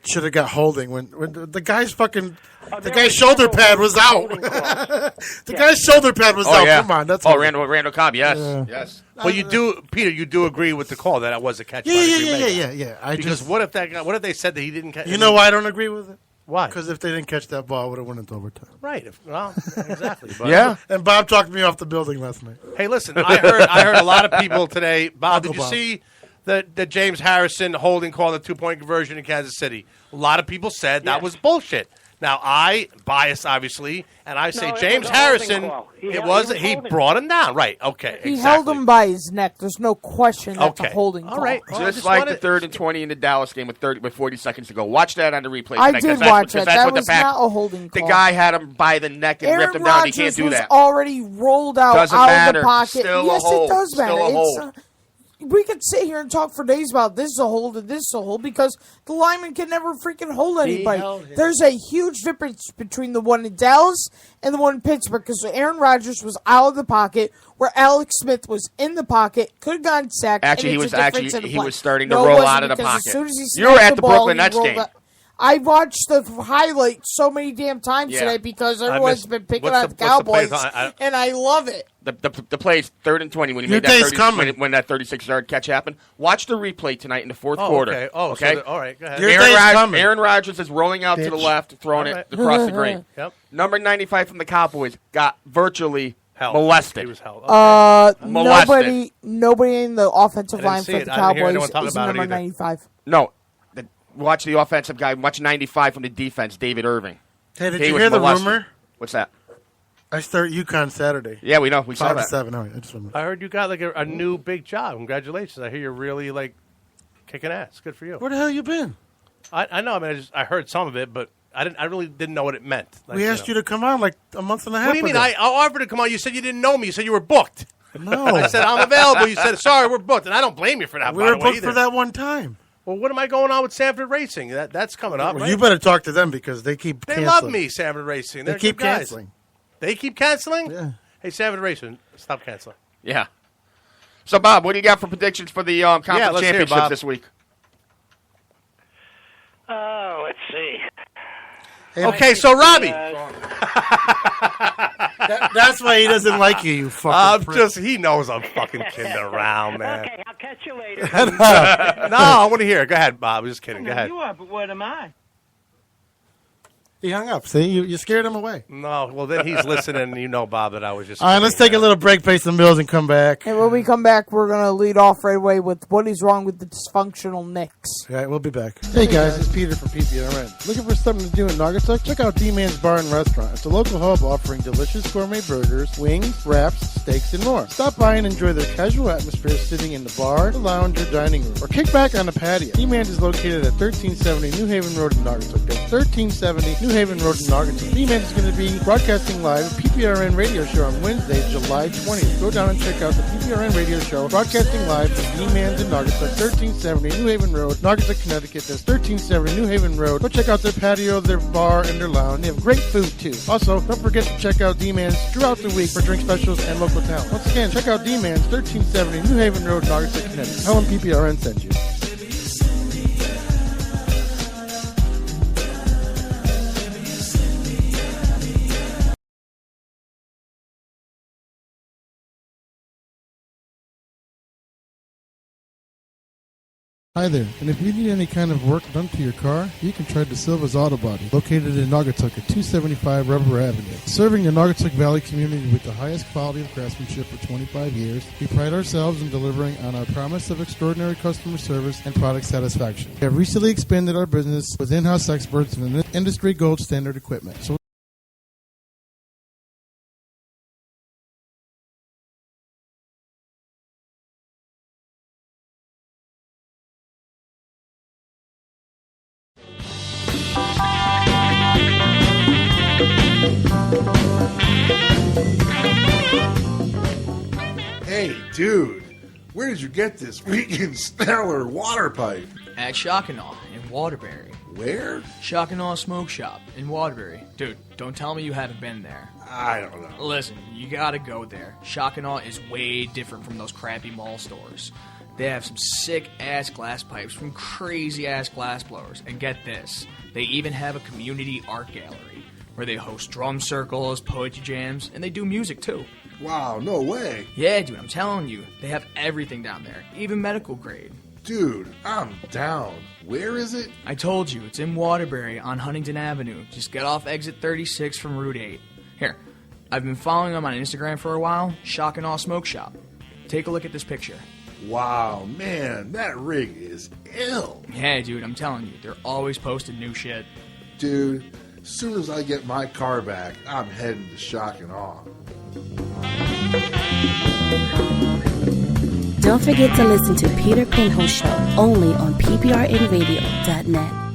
should have got holding when the guy's fucking the guy's shoulder pad was out. The guy's shoulder pad was out. Yeah. Come on, that's Randall Cobb. Yes, yes. Well, you do, Peter. You do agree with the call that was a catch. by Yeah. Green Bay. Yeah. Because what if that guy? What if they said that he didn't catch? You know why I don't agree with it? Why? Because if they didn't catch that ball, it would have went into overtime. Right. Well, exactly. But, Yeah. And Bob talked me off the building last night. Hey, listen. I heard a lot of people today. Bob, did you Bob. see the James Harrison holding call, the 2-point conversion in Kansas City? A lot of people said that was bullshit. Now, I bias obviously, and I say No, it James was a holding Harrison. call. He brought him down. Right. Okay. He exactly. held him by his neck. There's no question that's Okay. a holding call. All right. Well, I Just just like wanted- the 3rd and 20 in the Dallas game with 40 seconds to go. Watch that on the replay. I tonight, did 'cause that's watch what- that. 'cause that's That what the was pack- not a holding The call. guy had him by the neck and Aaron ripped him down. He Rodgers can't do was that. already rolled out Doesn't out matter. of the pocket. Still a yes, hold. it does matter. Still a hold. We could sit here and talk for days about this is a hold and this is a hold because the lineman can never freaking hold anybody. There's a huge difference between the one in Dallas and the one in Pittsburgh because Aaron Rodgers was out of the pocket where Alex Smith was in the pocket, could have gotten sacked. Actually, and he it's was a difference in the he play. was starting to No, it roll wasn't, out of the because pocket. As soon as he You were snapped at the ball, Brooklyn he Nets rolled game. out. I watched the highlight so many damn times Yeah. today because everyone's missed- been picking what's on the- the what's the Cowboys, plays? and I love it. The plays 3rd and 20 when he Your made that day's 30, coming. when that 36-yard catch happened. Watch the replay tonight in the fourth Oh, quarter. okay. Oh, okay. So all right. Go ahead. Your day's coming. Aaron Rodgers is rolling out to the Bitch. left, throwing All right. it across the green. Yep. Number 95 from the Cowboys got virtually Held. molested. He was held. Okay. Molested. Nobody in the offensive I didn't line see for it. the I didn't hear Cowboys anyone talk is about it number either. 95. No. Watch the offensive guy. Watch 95 from the defense, David Irving. Hey, did He you was hear the molested. rumor? What's that? I start UConn Saturday. Yeah, we know. We saw 5-7. that. All right, I just remember. I heard you got like a new big job. Congratulations! I hear you're really like kicking ass. Good for you. Where the hell you been? I know. I mean, I heard some of it, but I really didn't know what it meant. Like, We asked you to come on like a month and a half What do you mean? ago. I offered to come on. You said you didn't know me. You said you were booked. No. I said I'm available. You said sorry, we're booked, and I don't blame you for that. we by were the way, booked for either. that one time. Well, what am I going on with Sanford Racing? That's coming up. Well, right? you better talk to them because they keep They canceling. love me, Sanford Racing. They're They keep good guys. canceling. They keep canceling. Yeah. Hey, Sanford Racing, stop canceling. Yeah. So, Bob, what do you got for predictions for the conference let's hear it, championships Bob. this week? Oh, let's see. Okay, so Robbie, That's why he doesn't like you, you fucking prick. he knows I'm fucking kidding around, man. Okay, I'll catch you later. No, I want to hear it. Go ahead, Bob. I'm just kidding. Go ahead. You are, but what am I? He hung up. See, you scared him away. No, well, then he's listening, and you know, Bob, that I was just All right, let's kidding, take a little break, pay some bills, and come back. And when we come back, we're going to lead off right away with what is wrong with the dysfunctional Knicks. All right, we'll be back. Hey guys, it's Peter from PPRN. Looking for something to do in Naugatuck? Check out D-Man's Bar and Restaurant. It's a local hub offering delicious gourmet burgers, wings, wraps, steaks, and more. Stop by and enjoy their casual atmosphere sitting in the bar, the lounge, or dining room. Or kick back on the patio. D-Man's is located at 1370 New Haven Road in Naugatuck. That's 1370 New Haven Road in Naugatuck. D-Man is going to be broadcasting live a PPRN radio show on Wednesday, July 20th. Go down and check out the PPRN radio show broadcasting live from D-Man's in Naugatuck, 1370 New Haven Road, Naugatuck, Connecticut. That's 1370 New Haven Road. Go check out their patio, their bar, and their lounge. They have great food, too. Also, don't forget to check out D-Man's throughout the week for drink specials and local talent. Once again, check out D-Man's, 1370 New Haven Road, Naugatuck, Connecticut. Tell them PPRN sent you. Hi there, and if you need any kind of work done to your car, you can try DeSilva's Auto Body, located in Naugatuck at 275 Rubber Avenue. Serving the Naugatuck Valley community with the highest quality of craftsmanship for 25 years, we pride ourselves in delivering on our promise of extraordinary customer service and product satisfaction. We have recently expanded our business with in-house experts and industry gold standard equipment. So Hey, dude, where did you get this freaking stellar water pipe? At Shockinaw in Waterbury. Where? Shockinaw Smoke Shop in Waterbury. Dude, don't tell me you haven't been there. I don't know. Listen, you gotta go there. Shockinaw is way different from those crappy mall stores. They have some sick-ass glass pipes from crazy-ass glass blowers. And get this, they even have a community art gallery where they host drum circles, poetry jams, and they do music too. Wow, no way. Yeah, dude, I'm telling you, they have everything down there, even medical grade. Dude, I'm down. Where is it? I told you, it's in Waterbury on Huntington Avenue. Just get off exit 36 from Route 8. Here, I've been following them on Instagram for a while, Shockinaw Smoke Shop. Take a look at this picture. Wow, man, that rig is ill. Yeah, dude, I'm telling you, they're always posting new shit. Dude, as soon as I get my car back, I'm heading to Shockinaw. Don't forget to listen to Peter Pinhole Show only on PPRNradio.net.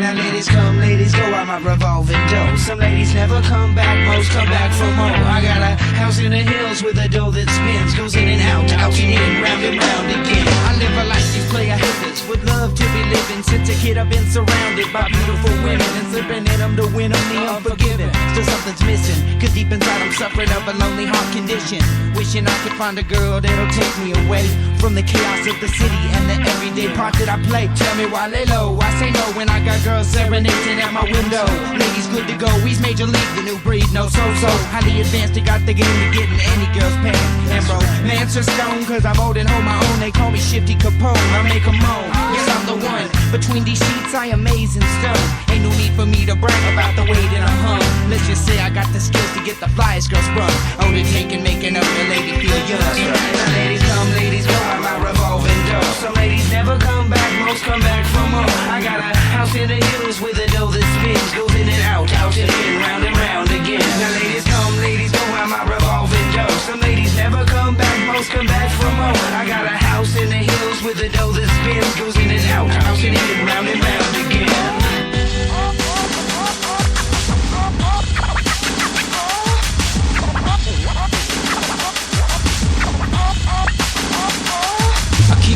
Now ladies come, ladies go, I'm a revolving door. Some ladies never come back, most come back for more. I got a house in the hills with a door that spins, goes in and out and in, round and round again. I live a life these player haters would love to be living. Since a kid I've been surrounded by beautiful women and slipping in them to win them the unforgiven. Still something's missing, cause deep inside I'm suffering of a lonely heart condition. Wishing I could find a girl that'll take me away from the chaos of the city and the everyday part that I play. Tell me why lay low, I say no when I got girls serenading at my window. Ladies good to go, he's major league, the new breed, no so-so. Highly advanced, they got the game to get in any girl's pants. And bro, man's a stone, cause I'm old and hold my own. They call me Shifty Capone, I make 'em moan. Yes, I'm the one, between these sheets I amaze and stun. Ain't no need for me to brag about the way that I'm hung. Let's just say I got the skills to get the flyest girl sprung. Only taking making up the lady feel young. Now ladies come, ladies go, I'm my revolving door. Some ladies never come back, most come back for more. I got a house in the hills with a door that spins, goes in and out and in, round and round again. Now ladies come, ladies go, I'm my revolving door. Some ladies never come back, most come back for more. I got a house in the hills with a door that spins, goes in and out and in, round and round again.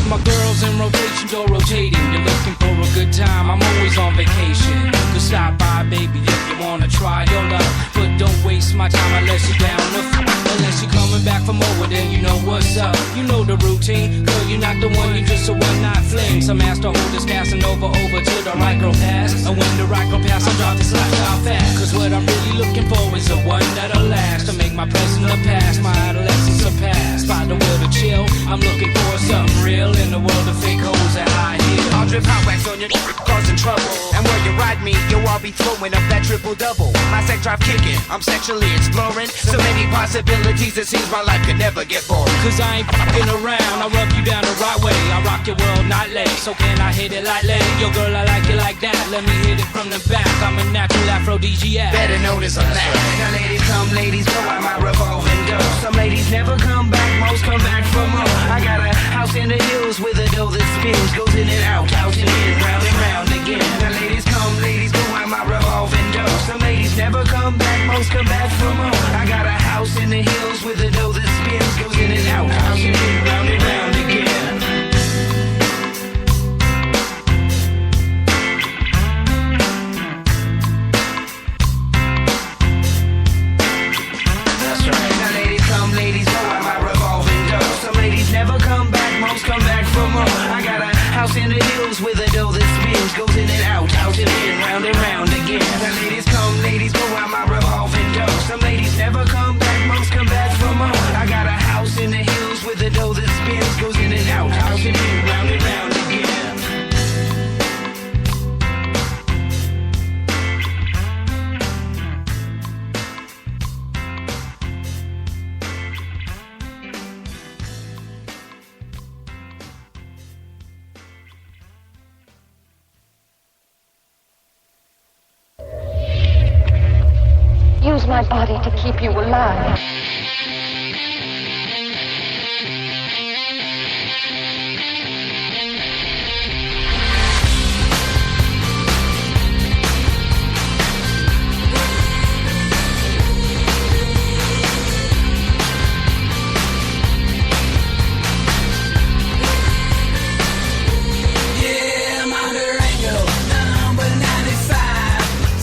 My girls in rotation, door rotating. You're looking for a good time, I'm always on vacation. You can stop by, baby, if you wanna try your luck. But don't waste my time unless you're down the unless you're coming back for more, then you know what's up. You know the routine, girl, you're not the one, you're just a one-night fling. Some master holders passing over to the right girl pass. And when the right girl pass, I'll drop this lifestyle fast. Cause what I'm really looking for is the one that'll last. To make my present the past, my adolescence surpassed. By the will to chill, I'm looking for something real in the world of fake hoes and high heels. I'll drip hot wax on your causing trouble. And when you ride me, you'll all be throwing up that triple-double. My sex drive kicking, I'm sexually exploring. So many possibilities, it seems my life could never get boring. Cause I ain't fucking around, I rub you down the right way. I rock your world nightly, so can I hit it lightly? Yo girl, I like it like that, let me hit it from the back. I'm a natural aphrodisiac, better known as a Mac. Now ladies come, ladies go, I'm my revolving door. Some ladies never come back, most come back for more. I got a house in the hills with a door that spins, goes in and out and in, round and round again. Now ladies come, ladies go, I'm my revolving door. Some ladies never come back, most come back for more. I got a house in the hills with a door that spins, goes in and out and in, round and round again. That's right. Now ladies come, ladies go, I'm my revolving door. Some ladies never come back, most come back for more. I got a house in the hills with a door that spins, goes in and out and in, round and round again. Now ladies come, ladies go, I'm my revolving door. Some ladies never come back, most come back for more. I got a house in the hills with a door that spins, goes in and out and in, round and round again. Use my body to keep you alive.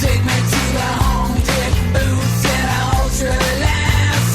Take me to the home, take boots and a ultra life.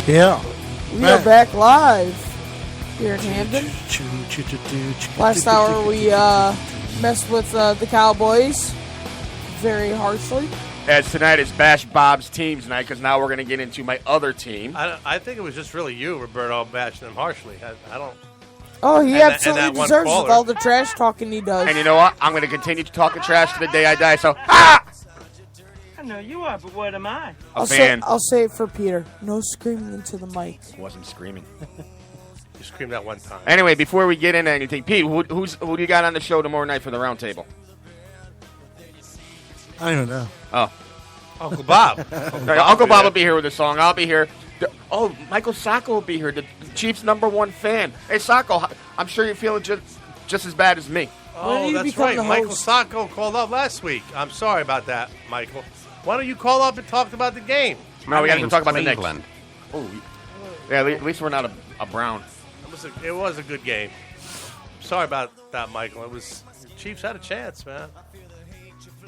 Yeah. We are back live here in Hamden. Last hour we messed with the Cowboys very harshly. As tonight is Bash Bob's team's night, because now we're going to get into my other team. I think it was just really you, Roberto, bashing them harshly. I don't. Oh, he absolutely that deserves it with all the trash talking he does. And you know what? I'm going to continue to talking trash to the day I die. So, ha! I know you are, but what am I? A fan. I'll say it for Peter. No screaming into the mic. Wasn't screaming. You screamed that one time. Anyway, before we get into anything, Pete, who do you got on the show tomorrow night for the round table? I don't even know. Oh. Uncle Bob. Uncle Bob will be here with a song. I'll be here. Michael Sacco will be here, the Chiefs' #1 fan. Hey, Sacco, I'm sure you're feeling just as bad as me. Oh, that's right. Michael Sacco called up last week. I'm sorry about that, Michael. Why don't you call up and talk about the game? No, we got to talk about the Knicks. Oh, yeah. At least we're not a Brown. It was a good game. Sorry about that, Michael. The Chiefs had a chance, man.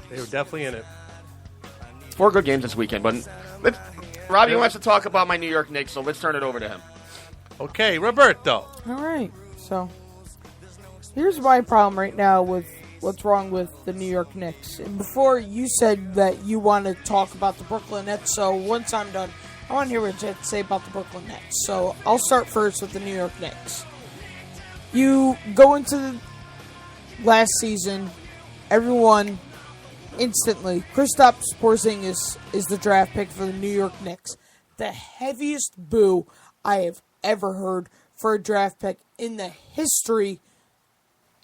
They were definitely in it. 4 good games this weekend, but Robbie wants to talk about my New York Knicks, so let's turn it over to him. Okay, Roberto. All right, so here's my problem right now with what's wrong with the New York Knicks. And before you said that you want to talk about the Brooklyn Nets, so once I'm done, I want to hear what you have to say about the Brooklyn Nets. So I'll start first with the New York Knicks. You go into the last season, everyone instantly, Kristaps Porzingis is the draft pick for the New York Knicks. The heaviest boo I have ever heard for a draft pick in the history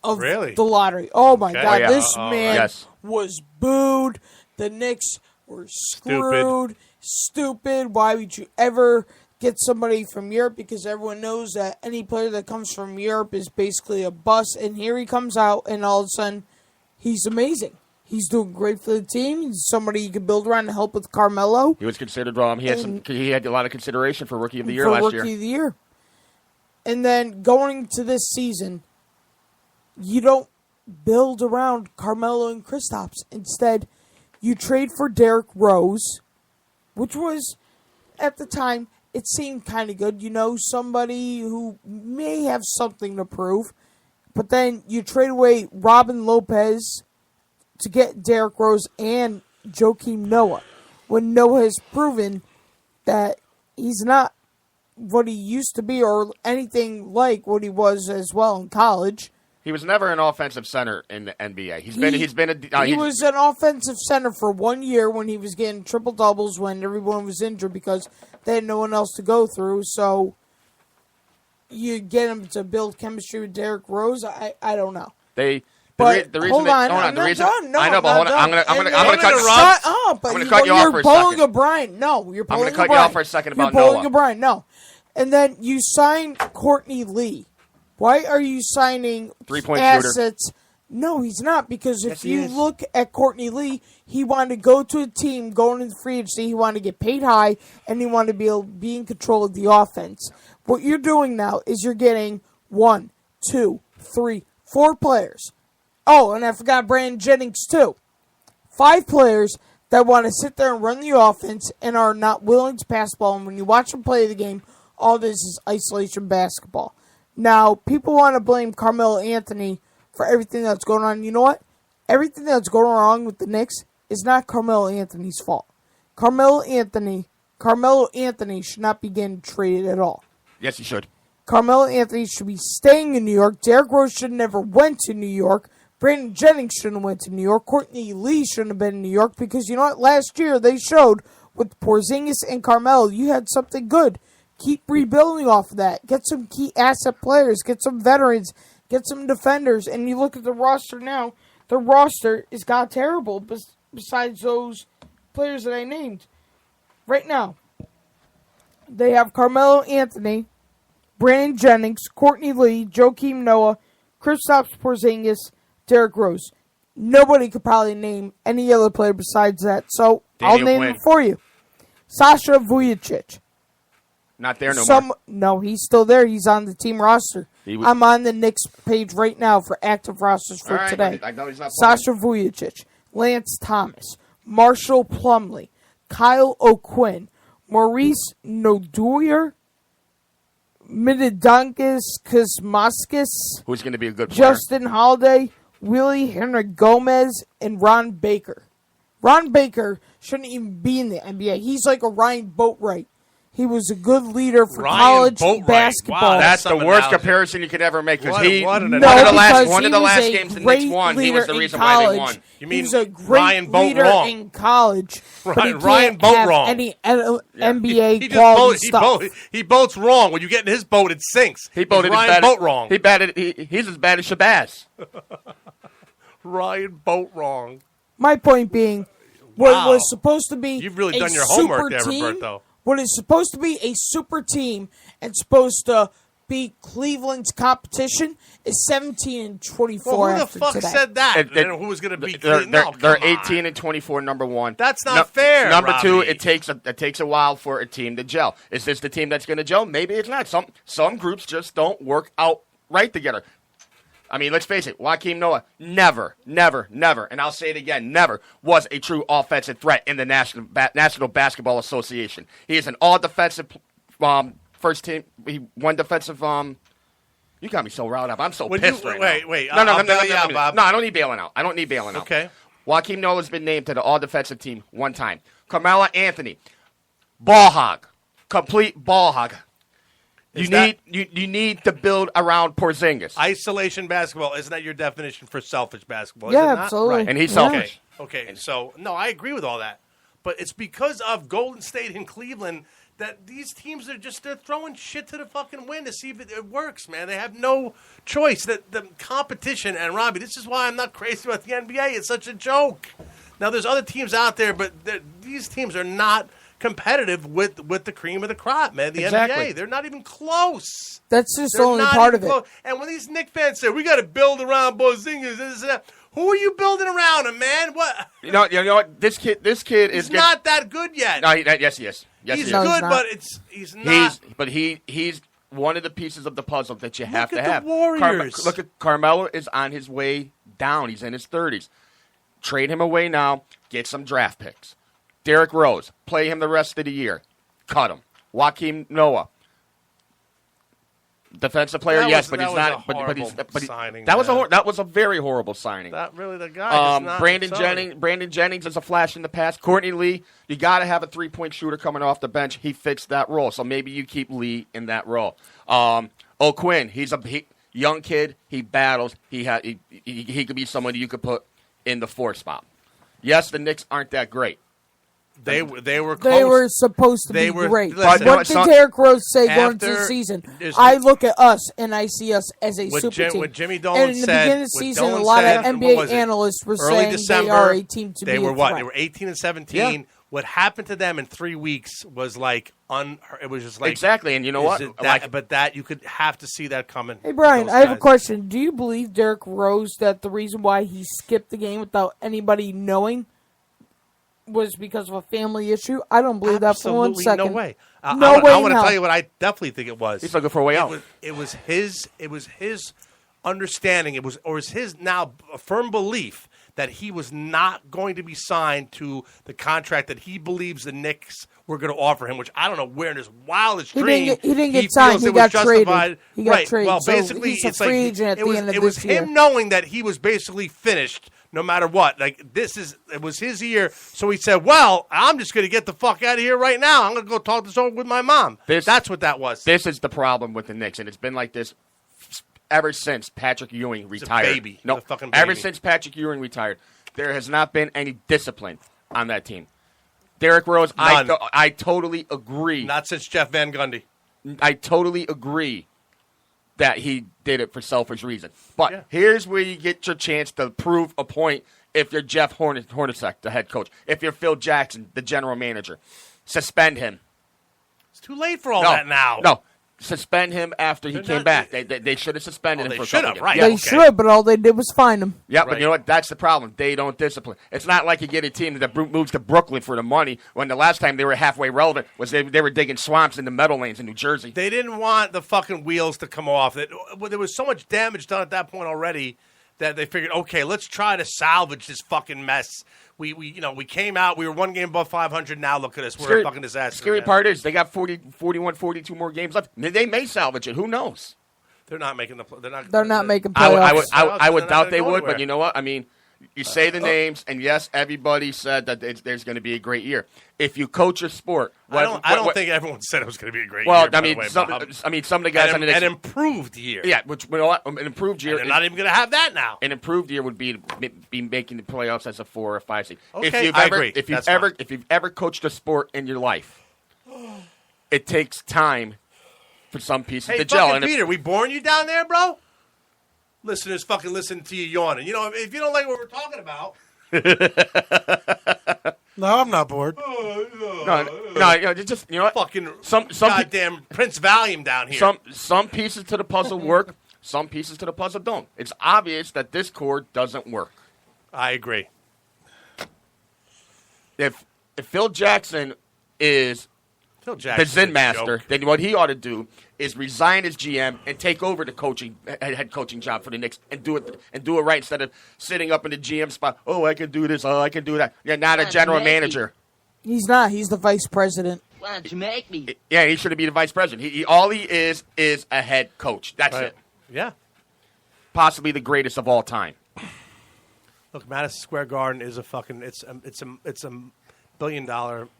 of the lottery. Oh my God, this man was booed. The Knicks were screwed. Stupid. Why would you ever get somebody from Europe? Because everyone knows that any player that comes from Europe is basically a bust. And here he comes out, and all of a sudden, he's amazing. He's doing great for the team. He's somebody you can build around to help with Carmelo. He was considered he had a lot of consideration for Rookie of the Year last year. Rookie of the Year. And then going to this season, you don't build around Carmelo and Kristaps. Instead, you trade for Derrick Rose, which was, at the time, it seemed kind of good. You know, somebody who may have something to prove. But then you trade away Robin Lopez to get Derrick Rose and Joakim Noah, when Noah has proven that he's not what he used to be or anything like what he was as well in college. He was never an offensive center in the NBA. He was an offensive center for 1 year when he was getting triple doubles when everyone was injured because they had no one else to go through. So you get him to build chemistry with Derrick Rose. I don't know. I'm going to cut you off for a second. You're I'm going to cut you off for a second about Noah. No. And then you sign Courtney Lee. Why are you signing 3-point assets? shooter. No, he's not, because if you look at Courtney Lee, he wanted to go to a team going into free agency. He wanted to get paid high, and he wanted to be in control of the offense. What you're doing now is you're getting 1, 2, 3, 4 players. Oh, and I forgot Brandon Jennings, too. 5 players that want to sit there and run the offense and are not willing to pass the ball. And when you watch them play the game, all this is isolation basketball. Now, people want to blame Carmelo Anthony for everything that's going on. You know what? Everything that's going wrong with the Knicks is not Carmelo Anthony's fault. Carmelo Anthony should not be getting traded at all. Yes, he should. Carmelo Anthony should be staying in New York. Derrick Rose should have never went to New York. Brandon Jennings shouldn't have went to New York. Courtney Lee shouldn't have been in New York because, you know what? Last year they showed with Porzingis and Carmelo, you had something good. Keep rebuilding off of that. Get some key asset players. Get some veterans. Get some defenders. And you look at the roster now, the roster is got terrible besides those players that I named. Right now, they have Carmelo Anthony, Brandon Jennings, Courtney Lee, Joakim Noah, Kristaps Porzingis, Derrick Rose. Nobody could probably name any other player besides that. So I'll name them for you. Sasha Vujacic. Not there no more. No, he's still there. He's on the team roster. I'm on the Knicks page right now for active rosters for today. I know he's not Sasha Vujacic, Lance Thomas, Marshall Plumlee, Kyle O'Quinn, Maurice Noduyer, Midadonkis Kosmaskis, who's going to be a good player. Justin Holiday, Willie Henry Gomez, and Ron Baker. Ron Baker shouldn't even be in the NBA. He's like a Ryan Boatwright. He was a good leader for college basketball. Wow, that's the worst comparison you could ever make. Because one of the last games the Knicks won, he was the reason why they won. You mean he was a great leader in college, but he can't have any NBA quality stuff. He boats wrong. When you get in his boat, it sinks. He boated Ryan boat wrong. He's as bad as Shabazz. Ryan boat wrong. My point being, what was supposed to be you've really done your homework there, Roberto. What is supposed to be a super team and supposed to be Cleveland's competition is 17-24. Well, who the after fuck today. said that? Who was going to beat Cleveland? They're 18-24, number one. That's not fair. Number Robbie. two, it takes a while for a team to gel. Is this the team that's going to gel? Maybe it's not. Some groups just don't work out right together. I mean, let's face it, Joakim Noah never, and I'll say it again, never was a true offensive threat in the National Basketball Association. He is an all-defensive first team. He won defensive. You got me so riled up. I'm so pissed right now. Wait. No, Bob. No, I don't need bailing out. Okay. Joakim Noah has been named to the all-defensive team one time. Carmelo Anthony, ball hog, complete ball hog. You need to build around Porzingis. Isolation basketball, isn't that your definition for selfish basketball? Yeah, is it not? absolutely. Right. And he's selfish. Okay. So, no, I agree with all that. But it's because of Golden State and Cleveland that these teams they're throwing shit to the fucking wind to see if it works, man. They have no choice. The competition, and Robbie, this is why I'm not crazy about the NBA. It's such a joke. Now, there's other teams out there, but these teams are not competitive with the cream of the crop, man. The NBA, they're not even close. That's just only part of it. And when these Knicks fans say we got to build around Porzingis, this and that, who are you building around him, man? What? You know what? This kid is not that good yet. No, yes, he is. Yes, he's he is. good, but he's not. He's one of the pieces of the puzzle that you have to have. The Warriors. Look at Carmelo is on his way down. He's in his 30s. Trade him away now. Get some draft picks. Derrick Rose, play him the rest of the year. Cut him. Joakim Noah, defensive player, but he's not. That was a very horrible signing. That really the guy. Brandon Jennings is a flash in the past. Courtney Lee, you got to have a 3-point shooter coming off the bench. He fixed that role, so maybe you keep Lee in that role. O'Quinn, he's a young kid. He battles. He could be somebody you could put in the 4 spot. Yes, the Knicks aren't that great. They were close. They were supposed to be great. Listen, what did Derrick Rose say going into the season? I look at us, and I see us as a super team. What Jimmy Dolan and in the beginning of the season, a lot of NBA analysts were saying they are a team to be a threat. They were 18 and 17. Yeah. What happened to them in 3 weeks was like it was just like exactly. And you know what? But you could have to see that coming. Hey Brian, I have a question. Do you believe Derrick Rose that the reason why he skipped the game without anybody knowing was because of a family issue? I don't believe that for 1 second. No way. I want to tell you what I definitely think it was. He's looking for a way out. It was his understanding. It was his now a firm belief that he was not going to be signed to the contract that he believes the Knicks were going to offer him, which I don't know where in his wildest dream he didn't get signed. He got traded. He got traded. Well, basically, he's a free agent at the end of this year. It was him knowing that he was basically finished no matter what. Like it was his year, so he said, well, I'm just going to get the fuck out of here right now. I'm going to go talk this over with my mom. That's what that was. This is the problem with the Knicks, and it's been like this ever since Patrick Ewing retired. Ever since Patrick Ewing retired, there has not been any discipline on that team. Derrick Rose, I totally agree. Not since Jeff Van Gundy. I totally agree that he did it for selfish reasons. But here's where you get your chance to prove a point if you're Jeff Hornacek, the head coach. If you're Phil Jackson, the general manager. Suspend him. It's too late for all that now. No. Suspend him after he came back. They should have suspended him for a couple games. Right. They should, but all they did was fine him. Yeah, but you know what? That's the problem. They don't discipline. It's not like you get a team that moves to Brooklyn for the money when the last time they were halfway relevant was they were digging swamps in the Meadowlands in New Jersey. They didn't want the fucking wheels to come off. There was so much damage done at that point already that they figured, okay, let's try to salvage this fucking mess. We came out, we were 1 game above 500. Now look at us, we're a fucking disaster. Scary part is they got 41, 42 more games left. They may salvage it. Who knows? They're not making They're not making playoffs. I would doubt they would, but you know what? I mean, you say the names, and yes, everybody said that there's going to be a great year. If you coach a sport, I don't think everyone said it was going to be a great year. Well, I mean, some of the guys an improved year. Yeah, which you know what? An improved year. And they're not even going to have that now. An improved year would be making the playoffs as a 4 or 5 seed. Okay, I agree. If you've ever coached a sport in your life, it takes time for some pieces to gel. Hey, Peter, we boring you down there, bro? Listeners fucking listen to you yawning. You know, if you don't like what we're talking about. No, I'm not bored. No, just you know what? Fucking some goddamn Prince Valium down here. Some pieces to the puzzle work. Some pieces to the puzzle don't. It's obvious that this cord doesn't work. I agree. If Phil Jackson is the Zen master, then what he ought to do is resign as GM and take over the head coaching job for the Knicks and do it right instead of sitting up in the GM spot. Oh, I can do this. Oh, I can do that. You're not a general manager. He's not. He's the vice president. Why don't you make me? Yeah, he should be the vice president. All he is a head coach. That's it. Yeah. Possibly the greatest of all time. Look, Madison Square Garden is it's a $1 billion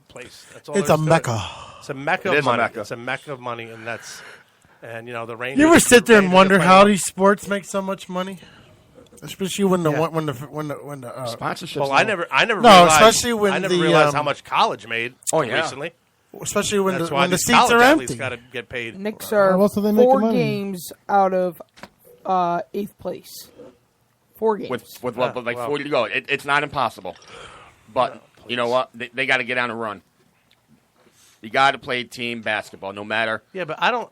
place. That's all. It's a mecca. It's a mecca of money. It's a mecca of money, and the Rangers. You ever sit there and wonder how these sports make so much money? Especially when the sponsorships. Well, I never realized. No, especially when I never realized how much college made. Recently. Especially when That's the why seats are empty. Got to get paid. Knicks are How else are they making 4 money? games out of 8th place. 4 games. With 40 to go. It's not impossible. But you know what? They got to get on a run. You got to play team basketball, no matter. Yeah, but I don't.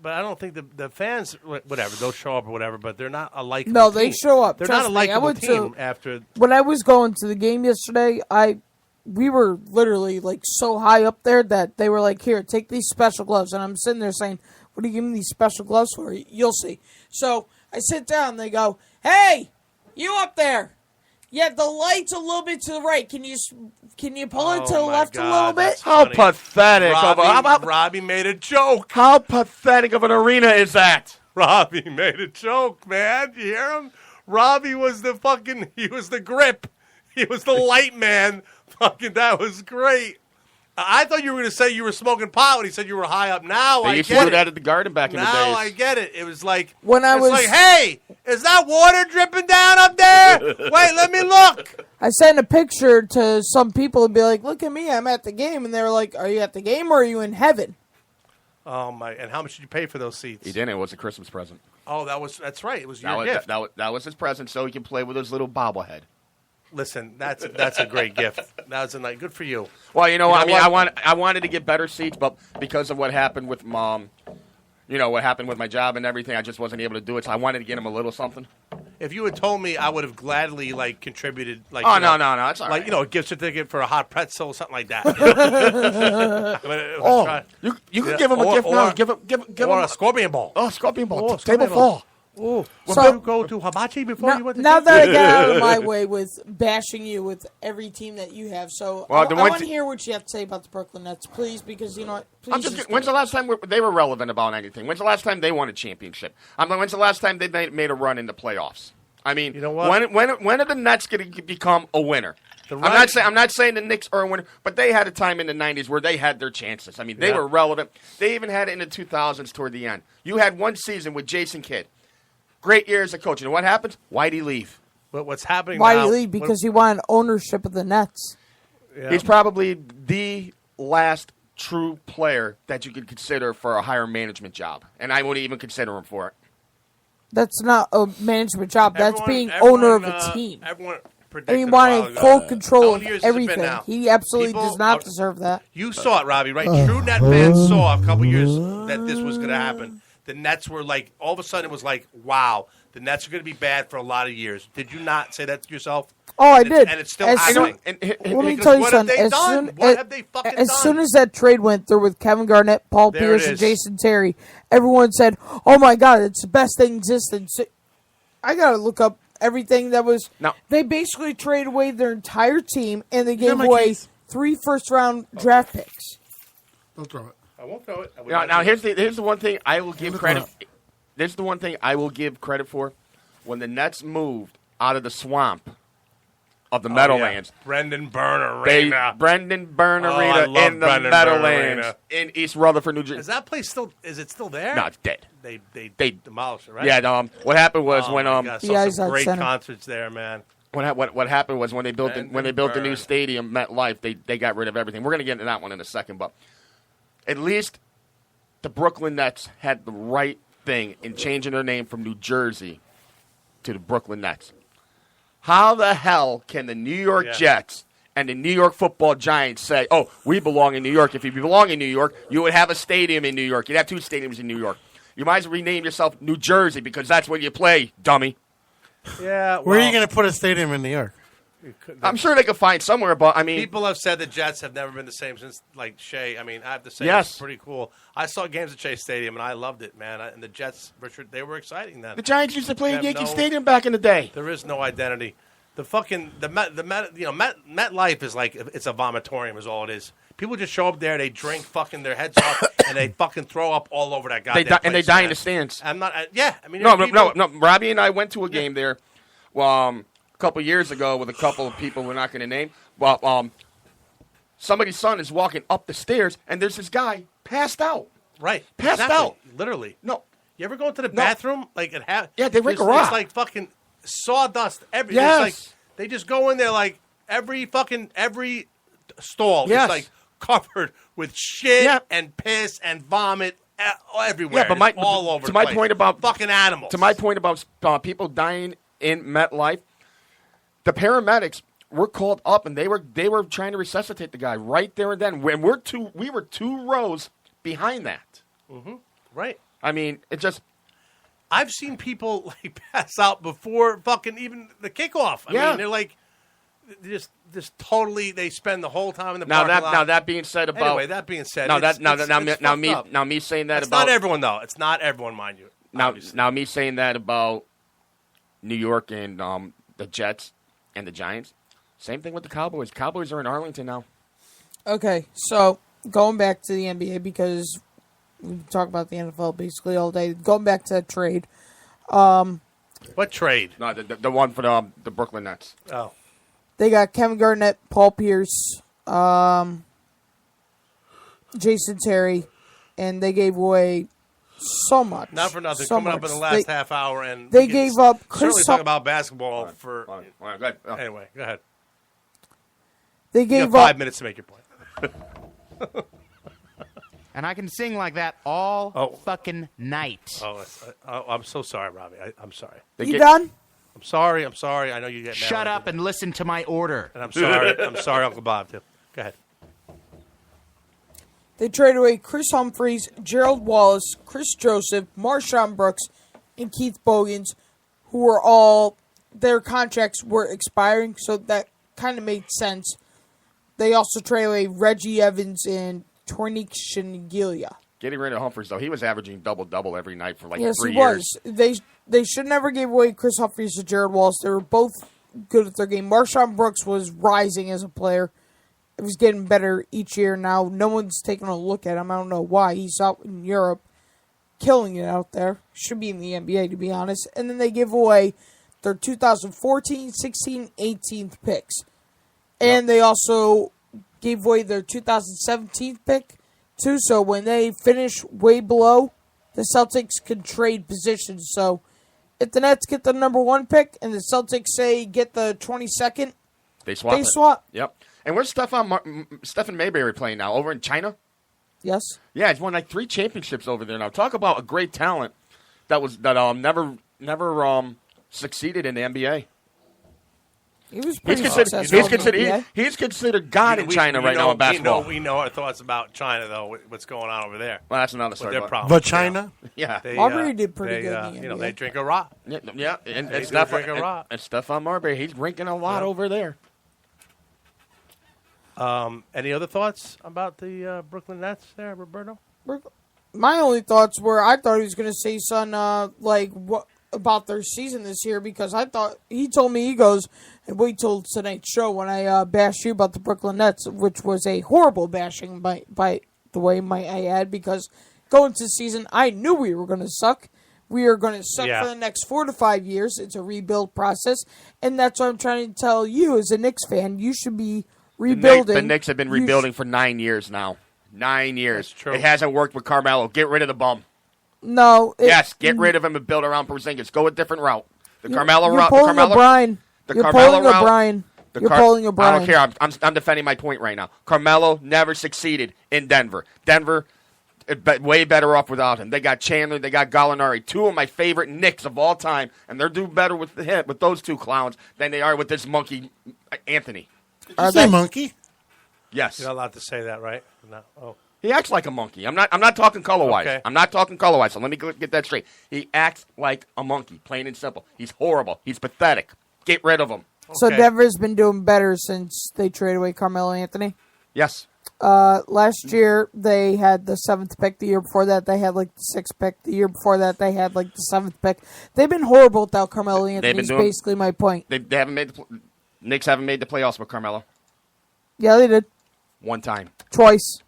But I don't think the fans, whatever, they'll show up or whatever. But they're not a likable. No, they show up. They're Trust not a me. likable team after. When I was going to the game yesterday, we were literally like so high up there that they were like, "Here, take these special gloves," and I'm sitting there saying, "What are you giving me these special gloves for?" You'll see. So I sit down. And they go, "Hey, you up there? Yeah, the light's a little bit to the right. Can you pull it to the left a little bit?" How pathetic! Robbie made a joke. How pathetic of an arena is that? Robbie made a joke, man. You hear him? Robbie was he was the grip. He was the light man. Fucking, that was great. I thought you were going to say you were smoking pot when he said you were high up. Now I get it. They used to do that at the Garden back in the days. Now I get it. It was like, hey, is that water dripping down up there? Wait, let me look. I sent a picture to some people and be like, "Look at me, I'm at the game," and they were like, "Are you at the game or are you in heaven?" Oh my! And how much did you pay for those seats? He didn't. It was a Christmas present. Oh, that's right. It was your gift. That was his present, so he can play with his little bobblehead. Listen, that's a great gift. That was good for you. Well, I wanted to get better seats, but because of what happened with Mom, what happened with my job and everything, I just wasn't able to do it. So I wanted to get him a little something. If you had told me, I would have gladly contributed. No, it's all right. A gift certificate for a hot pretzel, something like that. You could give him a gift now. Give him a scorpion ball. Oh, scorpion ball. Table fall. Oh, so you go to Hibachi before you went to now that I got out of my way with bashing you with every team that you have, so I want to hear what you have to say about the Brooklyn Nets, please, because when's the last time they were relevant about anything? When's the last time they won a championship? When's the last time they made a run in the playoffs? I mean, you know what? When are the Nets going to become a winner? I'm not saying the Knicks are a winner, but they had a time in the 90s where they had their chances. I mean, they were relevant. They even had it in the 2000s toward the end. You had one season with Jason Kidd. Great year as a coach. And what happens? Why'd he leave? But what's happening Why'd he leave? Because he wanted ownership of the Nets. Yeah. He's probably the last true player that you could consider for a higher management job. And I wouldn't even consider him for it. That's not a management job. That's being owner of a team. And he wanted full control of everything. He absolutely does not deserve that. You saw it, Robbie, right? True Net fans saw a couple years that this was going to happen. The Nets were all of a sudden it was like, wow, the Nets are going to be bad for a lot of years. Did you not say that to yourself? Oh, I did. And it's still happening. Let me tell you something. As soon as that trade went through with Kevin Garnett, Paul Pierce, and Jason Terry, everyone said, "Oh my God, it's the best thing existing." So I got to look up everything that was. No. They basically traded away their entire team, and they Yeah, gave my away keys. 3 first-round draft picks. Don't throw it. I won't throw it. Now here's the one thing I will give Look credit. up. This is the one thing I will give credit for. When the Nets moved out of the swamp of the Meadowlands, Brendan Byrne Arena. Brendan Byrne I Arena love in the Brendan Byrne Meadowlands Arena. in East Rutherford, New Jersey. Is that place still? Is it still there? No, it's dead. They demolished it, right? Yeah. What happened was Oh when my God, saw some great concerts there, man. What happened was when they built the new Byrne. stadium, MetLife, they got rid of everything. We're gonna get into that one in a second, but at least the Brooklyn Nets had the right thing in changing their name from New Jersey to the Brooklyn Nets. How the hell can the New York Jets and the New York Football Giants say, "Oh, we belong in New York"? If you belong in New York, you would have a stadium in New York. You'd have 2 stadiums in New York. You might as well rename yourself New Jersey because that's where you play, dummy. Yeah. Where are you going to put a stadium in New York? I'm sure they could find somewhere, but I mean, People have said the Jets have never been the same since, like, Shea. I mean, I have to say, Yes. it's pretty cool. I saw games at Shea Stadium, and I loved it, man. And the Jets, Richard, they were exciting then. the Giants used to play in They have Yankee no- Stadium back in the day. There is no identity. MetLife is like, it's a vomitorium is all it is. People just show up there, they drink fucking their heads off, and they fucking throw up all over that goddamn place. And they die in man. the stands. I'm not, yeah. I mean, No, there's people- no. Robbie and I went to a game there a couple years ago with a couple of people we're not going to name. Well, somebody's son is walking up the stairs, and there's this guy passed out. Right. Passed exactly. out. Literally. No. You ever go to the bathroom? Like it Yeah, they rake a it's rock. like fucking sawdust. Yes. It's like they just go in there like every stall Yes. is like covered with shit Yeah. and piss and vomit everywhere. Yeah, but It's all over to the my place. point about fucking animals. To my point about people dying in MetLife, the paramedics were called up and they were trying to resuscitate the guy right there and then. When we were 2 rows behind that. Mm-hmm. Right. I mean, it just. I've seen people like pass out before fucking even the kickoff. I Yeah. mean, they're like just totally. They spend the whole time in the parking lot. Now that being said about Anyway, that being said, now it's me fucked up. me saying that It's about not everyone though. It's not everyone, mind you. now me saying that about New York and the Jets and the Giants. Same thing with the Cowboys. Cowboys are in Arlington now. Okay, so going back to the NBA because we talk about the NFL basically all day. Going back to that trade. What trade? No, the one for the Brooklyn Nets. Oh. They got Kevin Garnett, Paul Pierce, Jason Terry, and they gave away so much. Not for nothing. So Coming up much. in the last half hour, and they we can gave up Chris certainly talk about basketball for. Anyway, go ahead. They You gave got 5 up. minutes to make your point. And I can sing like that all fucking night. I'm so sorry, Robbie. I'm sorry. You done? I'm sorry. I know you get mad. Shut up and listen to my order. And I'm sorry. I'm sorry, Uncle Bob, too. Go ahead. They traded away Chris Humphries, Gerald Wallace, Chris Joseph, Marshawn Brooks, and Keith Bogans, who were all their contracts were expiring, so that kind of made sense. They also traded away Reggie Evans and Tornik Shingilia. Getting rid of Humphries, though, he was averaging double-double every night for like Yes, 3 he years. was. They should never give away Chris Humphries to Gerald Wallace. They were both good at their game. Marshawn Brooks was rising as a player. It was getting better each year now. No one's taking a look at him. I don't know why. He's out in Europe, killing it out there. Should be in the NBA, to be honest. And then they give away their 2014, 16, 18th picks. And they also gave away their 2017 pick, too. So when they finish way below, the Celtics could trade positions. So if the Nets get the number 1 pick and the Celtics say get the 22nd, They swap. They swap. Yep. And where's Stephen Mayberry playing now? Over in China? Yes. Yeah, he's won like 3 championships over there now. Talk about a great talent that never succeeded in the NBA. He was pretty successful. He's considered God in China right now in basketball. We know our thoughts about China, though. What's going on over there? Well, that's another With story. their but- problems. But China? Yeah. Marbury did pretty good in the You know, NBA. they drink a rock. Yeah, and They Stephon drink a rock. and Stephon Marbury, he's drinking a lot over there. Any other thoughts about the Brooklyn Nets there, Roberto? My only thoughts were I thought he was going to say something like, about their season this year because I thought he told me, he goes, and wait till tonight's show when I bash you about the Brooklyn Nets, which was a horrible bashing by the way, might I add, because going into the season, I knew we were going to suck. We are going to suck for the next 4 to 5 years. It's a rebuild process, and that's what I'm trying to tell you as a Knicks fan. You should be rebuilding. The Knicks have been rebuilding for 9 years now. 9 years. That's true. It hasn't worked with Carmelo. Get rid of the bum. No. Yes, get rid of him and build around Porzingis. Go a different route. The Carmelo you're route. Pulling O'Brien. You're pulling O'Brien. You're pulling O'Brien. I don't care. I'm defending my point right now. Carmelo never succeeded in Denver. Denver, way better off without him. They got Chandler. They got Gallinari. Two of my favorite Knicks of all time, and they're doing better with those two clowns than they are with this monkey, Anthony. Did you say monkey? Yes. You're not allowed to say that, right? No. Oh. He acts like a monkey. I'm not talking color-wise. Okay. I'm not talking color-wise, so let me get that straight. He acts like a monkey, plain and simple. He's horrible. He's pathetic. Get rid of him. So Denver's been doing better since they traded away Carmelo Anthony? Yes. Last year, they had the 7th pick. The year before that, they had like the 6th pick. The year before that, they had like the 7th pick. They've been horrible without Carmelo Anthony, is basically my point. They haven't made Knicks haven't made the playoffs with Carmelo. Yeah, they did. One time. Twice.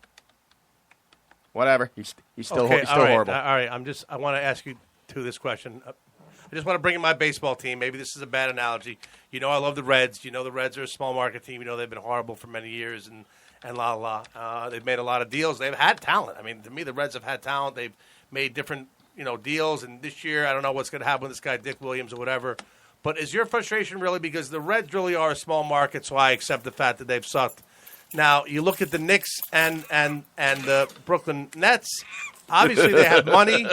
Whatever. He's still Okay, horrible. All right. I want to ask you this question. I just want to bring in my baseball team. Maybe this is a bad analogy. You know I love the Reds. You know the Reds are a small market team. You know they've been horrible for many years and they've made a lot of deals. They've had talent. I mean, to me, the Reds have had talent. They've made different deals. And this year, I don't know what's going to happen with this guy Dick Williams or whatever. But is your frustration really because the Reds really are a small market? So I accept the fact that they've sucked. Now, you look at the Knicks and the Brooklyn Nets. Obviously, they have money,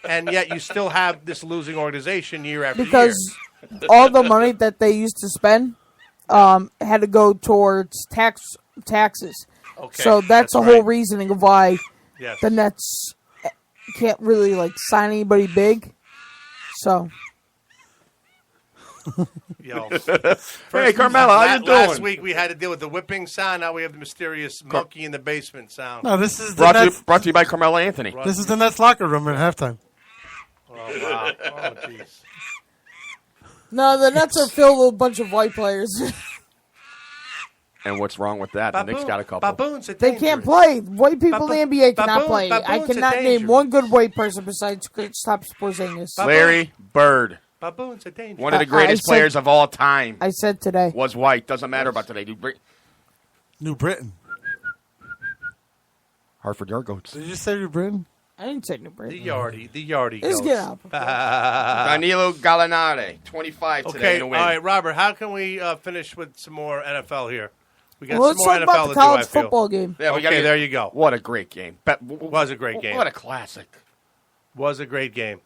and yet you still have this losing organization year after year. Because all the money that they used to spend had to go towards taxes. Okay, so that's the whole reasoning of why the Nets can't really sign anybody big. So. Yo. Hey, Carmelo, how you doing? Last week we had to deal with the whipping sound. Now we have the mysterious monkey in the basement sound. No, this is brought to you by Carmelo Anthony. This is the Nets locker room at halftime. Oh, wow. Oh, jeez. No, the Nets are filled with a bunch of white players. And what's wrong with that? The Knicks got a couple. Baboons are they can't play. White people in the NBA cannot play. I cannot name one good white person besides Kristaps Porzingis. Larry Bird. Baboons are dangerous. One of the greatest players of all time. I said today. Was white. Doesn't matter about today. New Britain. Hartford Yard-Goats. Did you just say New Britain? I didn't say New Britain. The Yardy Let's get out. Danilo Gallinari, 25 today Okay, to all win. right, Robert, how can we finish with some more NFL here? We got Let's some more talk NFL about the to college do, I feel. football game. Yeah, okay, there you go. What a great game. Was a great game. What a classic. Was a great game.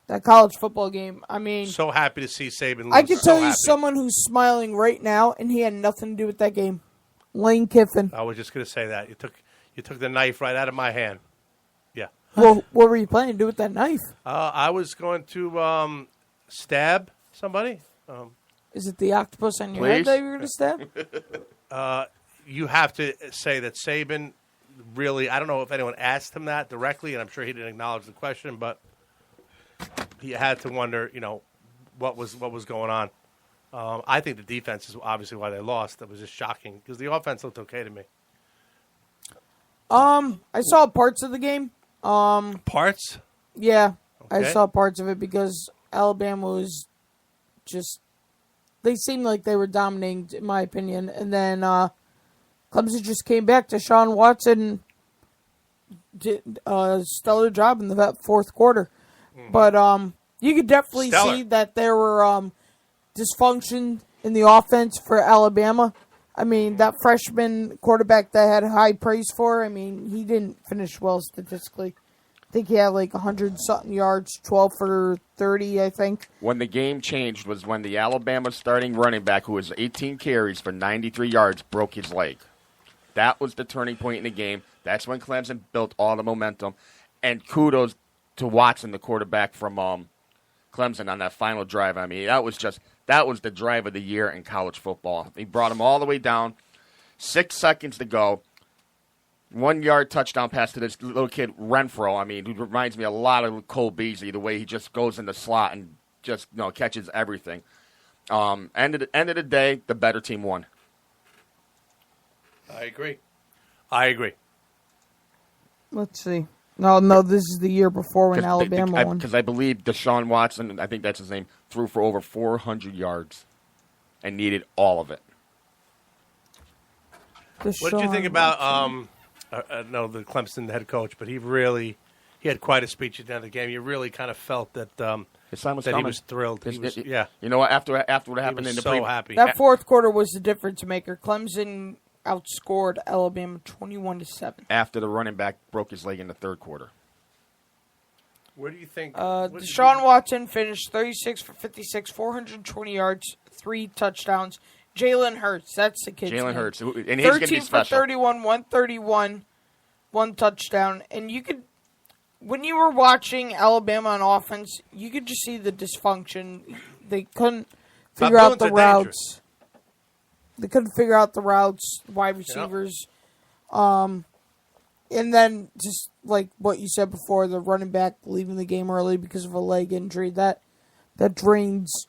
That college football game. I mean, so happy to see Saban lose. I can tell you happy. someone who's smiling right now, and he had nothing to do with that game. Lane Kiffin. I was just going to say that. You took the knife right out of my hand. Yeah. Well, what were you planning to do with that knife? I was going to stab somebody. Is it the octopus on your head that you were going to stab? You have to say that Saban really, I don't know if anyone asked him that directly, and I'm sure he didn't acknowledge the question, but he had to wonder, what was going on. I think the defense is obviously why they lost. That was just shocking because the offense looked okay to me. I saw parts of the game. Parts? Yeah, Okay. I saw parts of it because Alabama was just. They seemed like they were dominating, in my opinion, and then Clemson just came back to Deshaun Watson. Did a stellar job in the fourth quarter, but you could definitely see that there were dysfunction in the offense for Alabama. I mean, that freshman quarterback that had high praise for, I mean, he didn't finish well statistically. I think he had 100-something yards, 12 for 30, I think. When the game changed was when the Alabama starting running back, who was 18 carries for 93 yards, broke his leg. That was the turning point in the game. That's when Clemson built all the momentum. And kudos to Watson, the quarterback from Clemson, on that final drive. I mean, that was the drive of the year in college football. He brought him all the way down. 6 seconds to go. 1 yard touchdown pass to this little kid, Renfro. I mean, who reminds me a lot of Cole Beasley, the way he just goes in the slot and just catches everything. End of the day, the better team won. I agree. Let's see. No, this is the year before when Alabama won. Because I believe Deshaun Watson, I think that's his name, threw for over 400 yards and needed all of it. What did you think about the Clemson head coach? But he had quite a speech at the end of the game. You really kind of felt that his son was that coming. he was thrilled. You know what? After what happened in the so happy. That fourth quarter was the difference maker. Clemson outscored Alabama 21-7. After the running back broke his leg in the third quarter. Where do you think? Deshaun Watson finished 36 for 56, 420 yards, 3 touchdowns. Jalen Hurts, that's the kid's name. Jalen Hurts, and he's going to be special. 13 for 31, 131, 1 touchdown. And you could, when you were watching Alabama on offense, you could just see the dysfunction. They couldn't figure out the routes. They couldn't figure out the routes, wide receivers. And then just like what you said before, the running back leaving the game early because of a leg injury, that drains.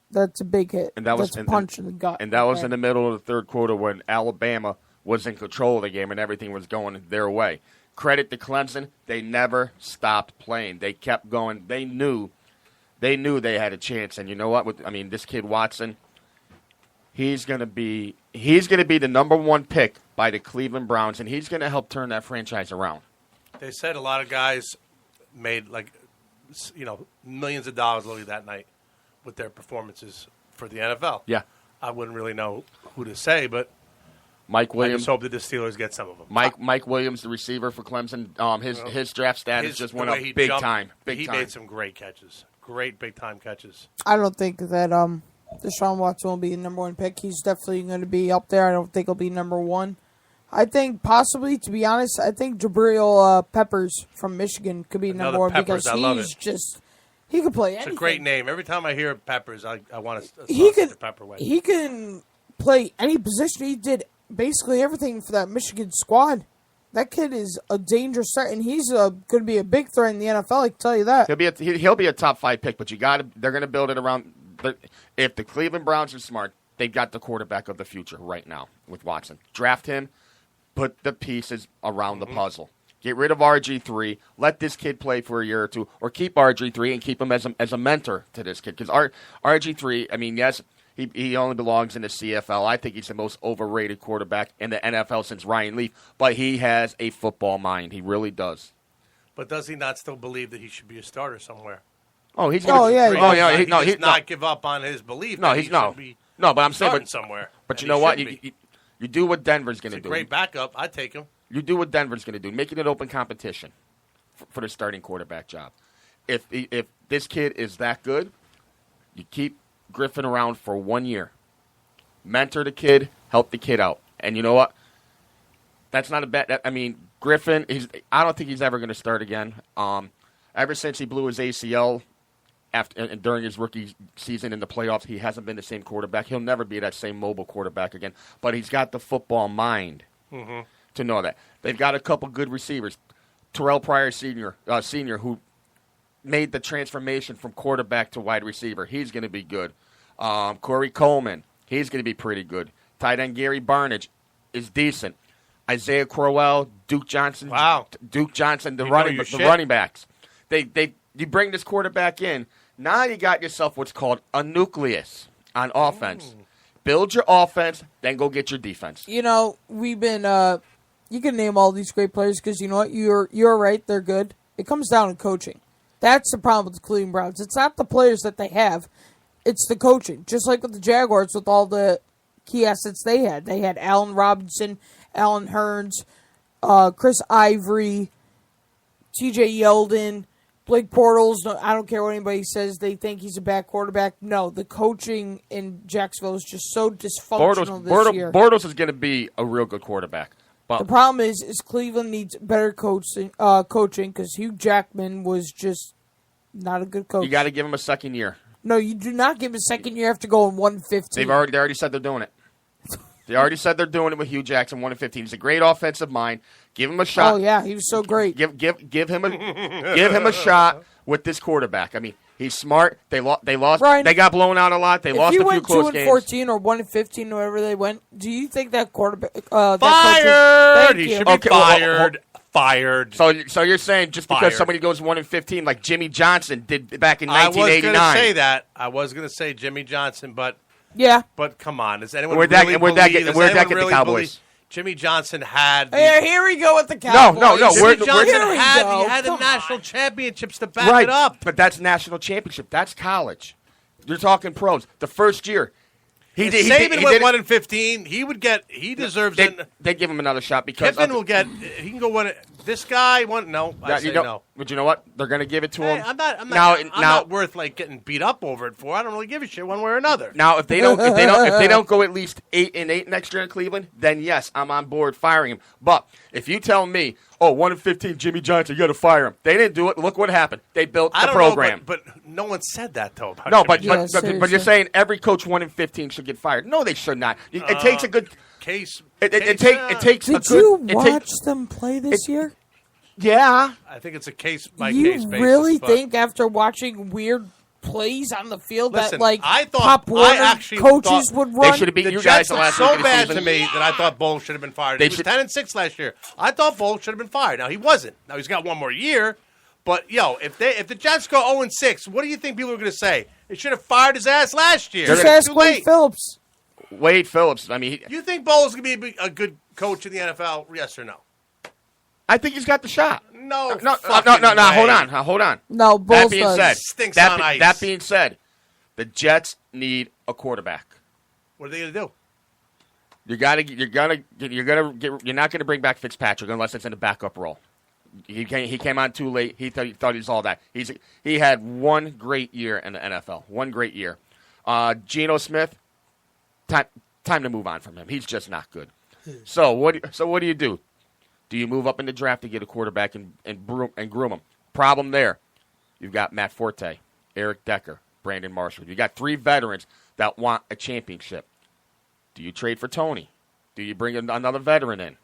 That's a big hit. And that's a punch in the gut. And that was in the middle of the third quarter when Alabama was in control of the game and everything was going their way. Credit to Clemson, they never stopped playing. They kept going. They knew they had a chance. And you know what? This kid Watson, he's going to be the number 1 pick by the Cleveland Browns, and he's going to help turn that franchise around. They said a lot of guys made millions of dollars literally that night with their performances for the NFL. Yeah. I wouldn't really know who to say, but Mike Williams. I just hope that the Steelers get some of them. Mike Williams, the receiver for Clemson, his draft status just went up big time. He made some great catches. Great big-time catches. I don't think that Deshaun Watson will be the number 1 pick. He's definitely going to be up there. I don't think he'll be number 1. I think possibly, to be honest, Jabril Peppers from Michigan could be number 1 because he could play anything. It's a great name. Every time I hear Peppers, I want to Pepper way. He can play any position. He did basically everything for that Michigan squad. That kid is a dangerous threat, and he's going to be a big threat in the NFL. I can tell you that. He'll be a top 5 pick, but they're going to build it around. If the Cleveland Browns are smart, they've got the quarterback of the future right now with Watson. Draft him, put the pieces around the puzzle. Get rid of RG3. Let this kid play for a year or two, or keep RG3 and keep him as a mentor to this kid. Because RG3, yes, he only belongs in the CFL. I think he's the most overrated quarterback in the NFL since Ryan Leaf. But he has a football mind. He really does. But does he not still believe that he should be a starter somewhere? Oh, he's he does not give up on his belief. No, but I'm saying somewhere. But you know what? You do what Denver's going to do. Great backup. I'd take him. You do what Denver's going to do. Make it an open competition for the starting quarterback job. If this kid is that good, you keep Griffin around for 1 year. Mentor the kid, help the kid out. And you know what? That's not a bad. Griffin. I don't think he's ever going to start again. Ever since he blew his ACL during his rookie season in the playoffs, he hasn't been the same quarterback. He'll never be that same mobile quarterback again. But he's got the football mind. Mm-hmm. To know that. They've got a couple good receivers. Terrell Pryor Sr., who made the transformation from quarterback to wide receiver. He's going to be good. Corey Coleman, he's going to be pretty good. Tight end Gary Barnidge is decent. Isaiah Crowell, Duke Johnson. Wow. Duke Johnson, the running backs. You bring this quarterback in. Now you got yourself what's called a nucleus on offense. Build your offense, then go get your defense. We've been you can name all these great players because you know what? You're right. They're good. It comes down to coaching. That's the problem with the Cleveland Browns. It's not the players that they have. It's the coaching. Just like with the Jaguars with all the key assets they had. They had Allen Robinson, Allen Hurns, Chris Ivory, TJ Yeldon, Blake Bortles. No, I don't care what anybody says. They think he's a bad quarterback. No, the coaching in Jacksonville is just so dysfunctional this year. Bortles is going to be a real good quarterback. The problem is Cleveland needs better coaching because Hugh Jackman was just not a good coach. You got to give him a second year. No, you do not give him a second year after going 1-15. They already said they're doing it. They already said they're doing it with Hugh Jackson, 1-15. He's a great offensive mind. Give him a shot. Oh yeah, he was so great. Give him a shot with this quarterback. He's smart. They lost. Ryan, they got blown out a lot. They lost a few close games. If you went 2-14 or 1-15, wherever they went, do you think that quarterback fired? He should be fired. Fired. So you're saying just because somebody goes 1-15, like Jimmy Johnson did back in 1989? I was going to say that. I was going to say Jimmy Johnson, but yeah. But come on, does anyone where'd really that get the Cowboys? Jimmy Johnson had. Here we go with the Cowboys. No. Jimmy Johnson had the national championships to back it up. But that's national championship. That's college. You're talking pros. The first year. Saban went 1-15. He deserves it. They give him another shot because Kiffin will get. He can go one. This guy won. No, I say no. But you know what? They're going to give it to him. I'm not worth getting beat up over it for. I don't really give a shit one way or another. Now, if they don't go at least 8-8 next year in Cleveland, then yes, I'm on board firing him. But if you tell me, 1-15, Jimmy Johnson, you got to fire him. They didn't do it. Look what happened. They built the program. But no one said that though. But you're saying every coach 1-15 should get fired. No, they should not. It takes a good case. It takes. Did you watch them play this year? Yeah, I think it's a case by case basis. You really think after watching weird plays on the field listen, that I thought Pop Warner coaches would run? They should have beat you Jets guys the last so week of the bad season. to me that I thought Bowles should have been fired. He was 10-6 last year. I thought Bowles should have been fired. Now he wasn't. Now he's got one more year. But if the Jets go 0-6, what do you think people are going to say? They should have fired his ass last year. Just ask Wade Phillips. Wade Phillips. I mean, you think Bowles is going to be a good coach in the NFL? Yes or no? I think he's got the shot. No. Hold on. No, Bowles stinks on ice. That being said, the Jets need a quarterback. What are they going to do? You're not going to bring back Fitzpatrick unless it's in a backup role. He came on too late. He thought he was all that. He had one great year in the NFL. One great year. Geno Smith, time to move on from him. He's just not good. So what do you do? Do you move up in the draft to get a quarterback and groom him? Problem there. You've got Matt Forte, Eric Decker, Brandon Marshall. You got 3 veterans that want a championship. Do you trade for Tony? Do you bring another veteran in?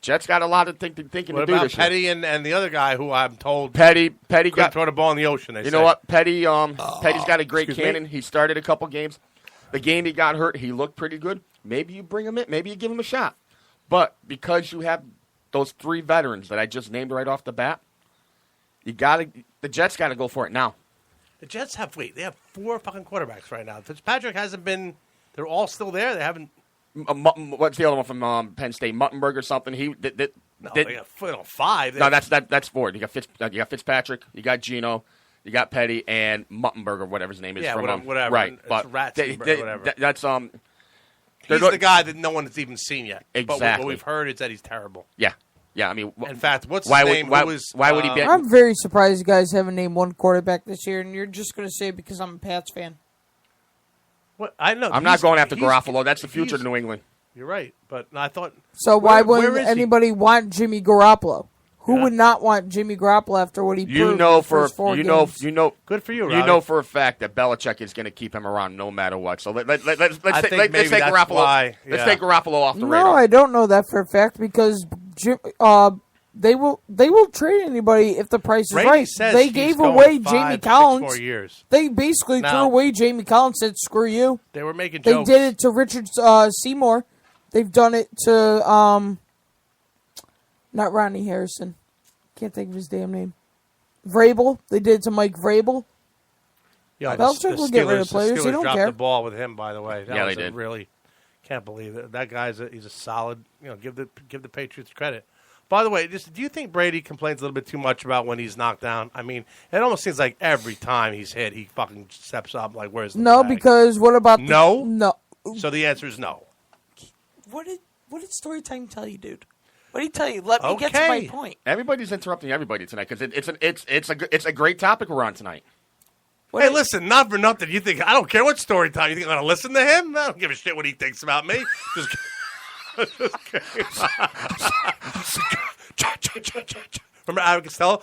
Jets got a lot of thinking to do this year. What about Petty and the other guy who I'm told Petty got throw the ball in the ocean? You know what? Petty's got a great cannon. He started a couple games. The game he got hurt, he looked pretty good. Maybe you bring him in. Maybe you give him a shot. But because you have those 3 veterans that I just named right off the bat, the Jets got to go for it now. The Jets they have 4 fucking quarterbacks right now. Fitzpatrick hasn't been. They're all still there. They haven't. What's the other one from Penn State? Muttenberg or something? They got 5. No, that's 4. You got Fitzpatrick. You got Geno. You got Petty and Muttenberg or whatever his name is. Yeah, from, whatever. Right, it's but whatever. That's He's the guy that no one has even seen yet. Exactly. But what we've heard is that he's terrible. Yeah. I mean, in fact, what's his name? Why would he be? I'm very surprised you guys haven't named one quarterback this year, and you're just going to say it because I'm a Pats fan. What I know. I'm not going after Garoppolo. That's the future of New England. You're right, but I thought. So why wouldn't anybody want Jimmy Garoppolo? Who would not want Jimmy Garoppolo after what he proved in the first 4 games? Good for you, Robbie. You know for a fact that Belichick is going to keep him around no matter what. So let's take Garoppolo. Let's take Garoppolo off the radar. No, I don't know that for a fact because they will trade anybody if the price is right. They gave away Jamie Collins. 6 more years. They basically threw away Jamie Collins. Said screw you. They were making jokes. They did it to Richard Seymour. They've done it to not Ronnie Harrison. Can't think of his damn name. Vrabel. They did it to Mike Vrabel. Yeah, Belichick will get rid of players. He don't dropped care. the ball with him, by the way. They did. Really, can't believe it. That guy's he's a solid. Give the Patriots credit. By the way, do you think Brady complains a little bit too much about when he's knocked down? I mean, it almost seems like every time he's hit, he fucking steps up. Like, where's the no? bag? Because what about no? So the answer is no. What did Storytime tell you, dude? What did he tell you? Let me get to my point. Everybody's interrupting everybody tonight because it's a great topic we're on tonight. Hey, listen, not for nothing. You think I don't care what story time? You think I'm going to listen to him? I don't give a shit what he thinks about me. Just remember Abbott Costello?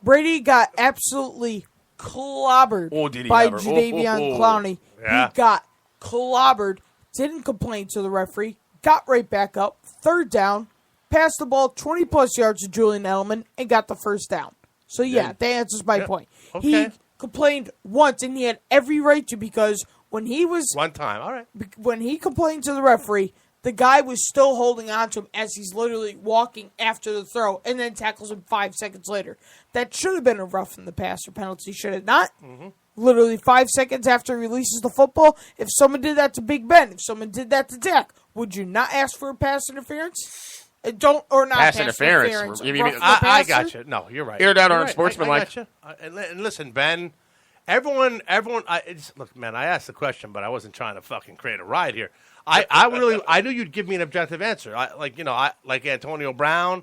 Brady got absolutely clobbered by Jadeveon Clowney. Yeah. He got clobbered. Didn't complain to the referee. Got right back up. 3rd down. Passed the ball 20-plus yards to Julian Edelman and got the 1st down. So, yeah, that answers my point. Okay. He complained once, and he had every right to, because when he was... One time, all right. When he complained to the referee, the guy was still holding on to him as he's literally walking after the throw, and then tackles him 5 seconds later. That should have been a roughing the passer penalty, should it not? Mm-hmm. Literally 5 seconds after he releases the football. If someone did that to Big Ben, if someone did that to Dak, would you not ask for a pass interference? Not pass interference. I got you. No, you're right. Hear that you're on right. Sportsmanlike. And listen, Ben, everyone. Look, man, I asked the question, but I wasn't trying to fucking create a riot here. I knew you'd give me an objective answer. Like Antonio Brown,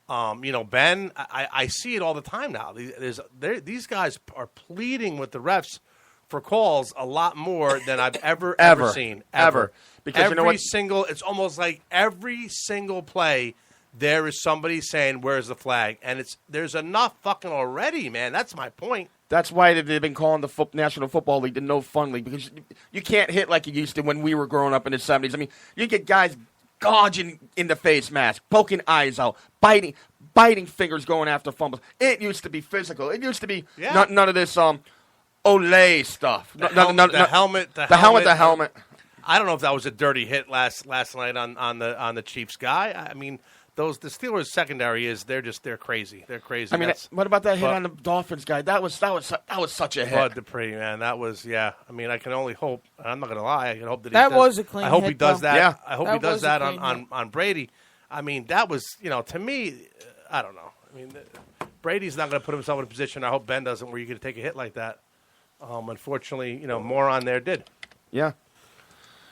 Ben. I see it all the time now. These guys are pleading with the refs for calls a lot more than I've ever seen. Ever. Because you know what? It's almost like every single play there is somebody saying, "Where's the flag?" And there's enough fucking already, man. That's my point. That's why they've been calling the National Football League the No Fun League, because you can't hit like you used to when we were growing up in the 70s. I mean, you get guys gouging in the face mask, poking eyes out, biting fingers, going after fumbles. It used to be physical. It used to be none of this Olay stuff. The helmet. I don't know if that was a dirty hit last night on the Chiefs guy. I mean, the Steelers secondary they're crazy. They're crazy. I mean, what about that hit on the Dolphins guy? That was such a hit. Bud Dupree, man, that was I mean, I can only hope. I'm not going to lie. I can hope that was a clean. I hope hit, he does though. that. Yeah. I hope he does that on Brady. I mean, that was to me. I don't know. I mean, Brady's not going to put himself in a position. I hope Ben doesn't, where you're going to take a hit like that. Unfortunately, Moron there did. Yeah.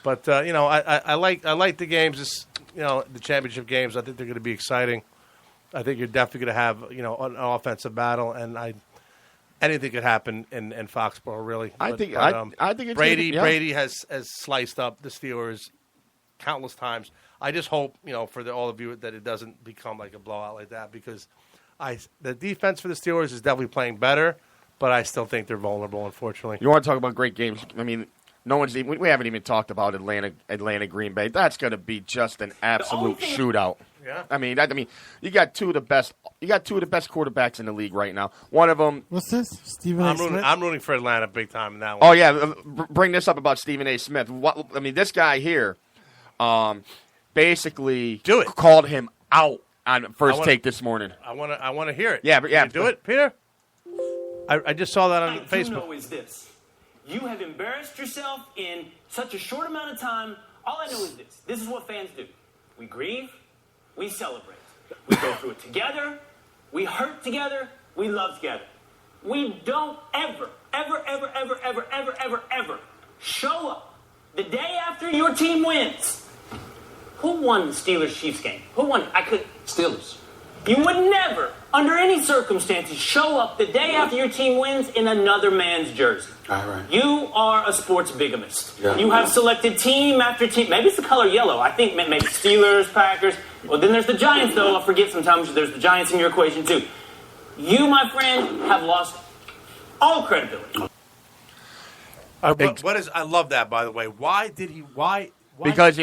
But I like the games. The championship games. I think they're going to be exciting. I think you're definitely going to have an offensive battle, and anything could happen in Foxborough. Really, I think it's Brady has sliced up the Steelers countless times. I just hope for all of you that it doesn't become like a blowout like that, because the defense for the Steelers is definitely playing better, but I still think they're vulnerable. Unfortunately, you want to talk about great games? I mean. We haven't even talked about Atlanta, Green Bay. That's going to be just an absolute shootout. Yeah. I mean, you got two of the best quarterbacks in the league right now. One of them. What's this? Stephen A. Smith? I'm rooting for Atlanta big time in that one. Oh yeah, bring this up about Stephen A. Smith. This guy here, basically called him out on First Take this morning. I want to hear it. Yeah, Can you do it, Peter. I just saw that on Facebook. Know is this. You have embarrassed yourself in such a short amount of time. All I know is this. This is what fans do. We grieve. We celebrate. We go through it together. We hurt together. We love together. We don't ever show up the day after your team wins. Who won the Steelers-Chiefs game? Who won it? Steelers. You would never, under any circumstances, show up the day after your team wins in another man's jersey. All right. You are a sports bigamist. Yeah. You have selected team after team. Maybe it's the color yellow. I think maybe Steelers, Packers. Well, then there's the Giants, though. I forget sometimes there's the Giants in your equation, too. You, my friend, have lost all credibility. I love that, by the way. Why did he? Why? Because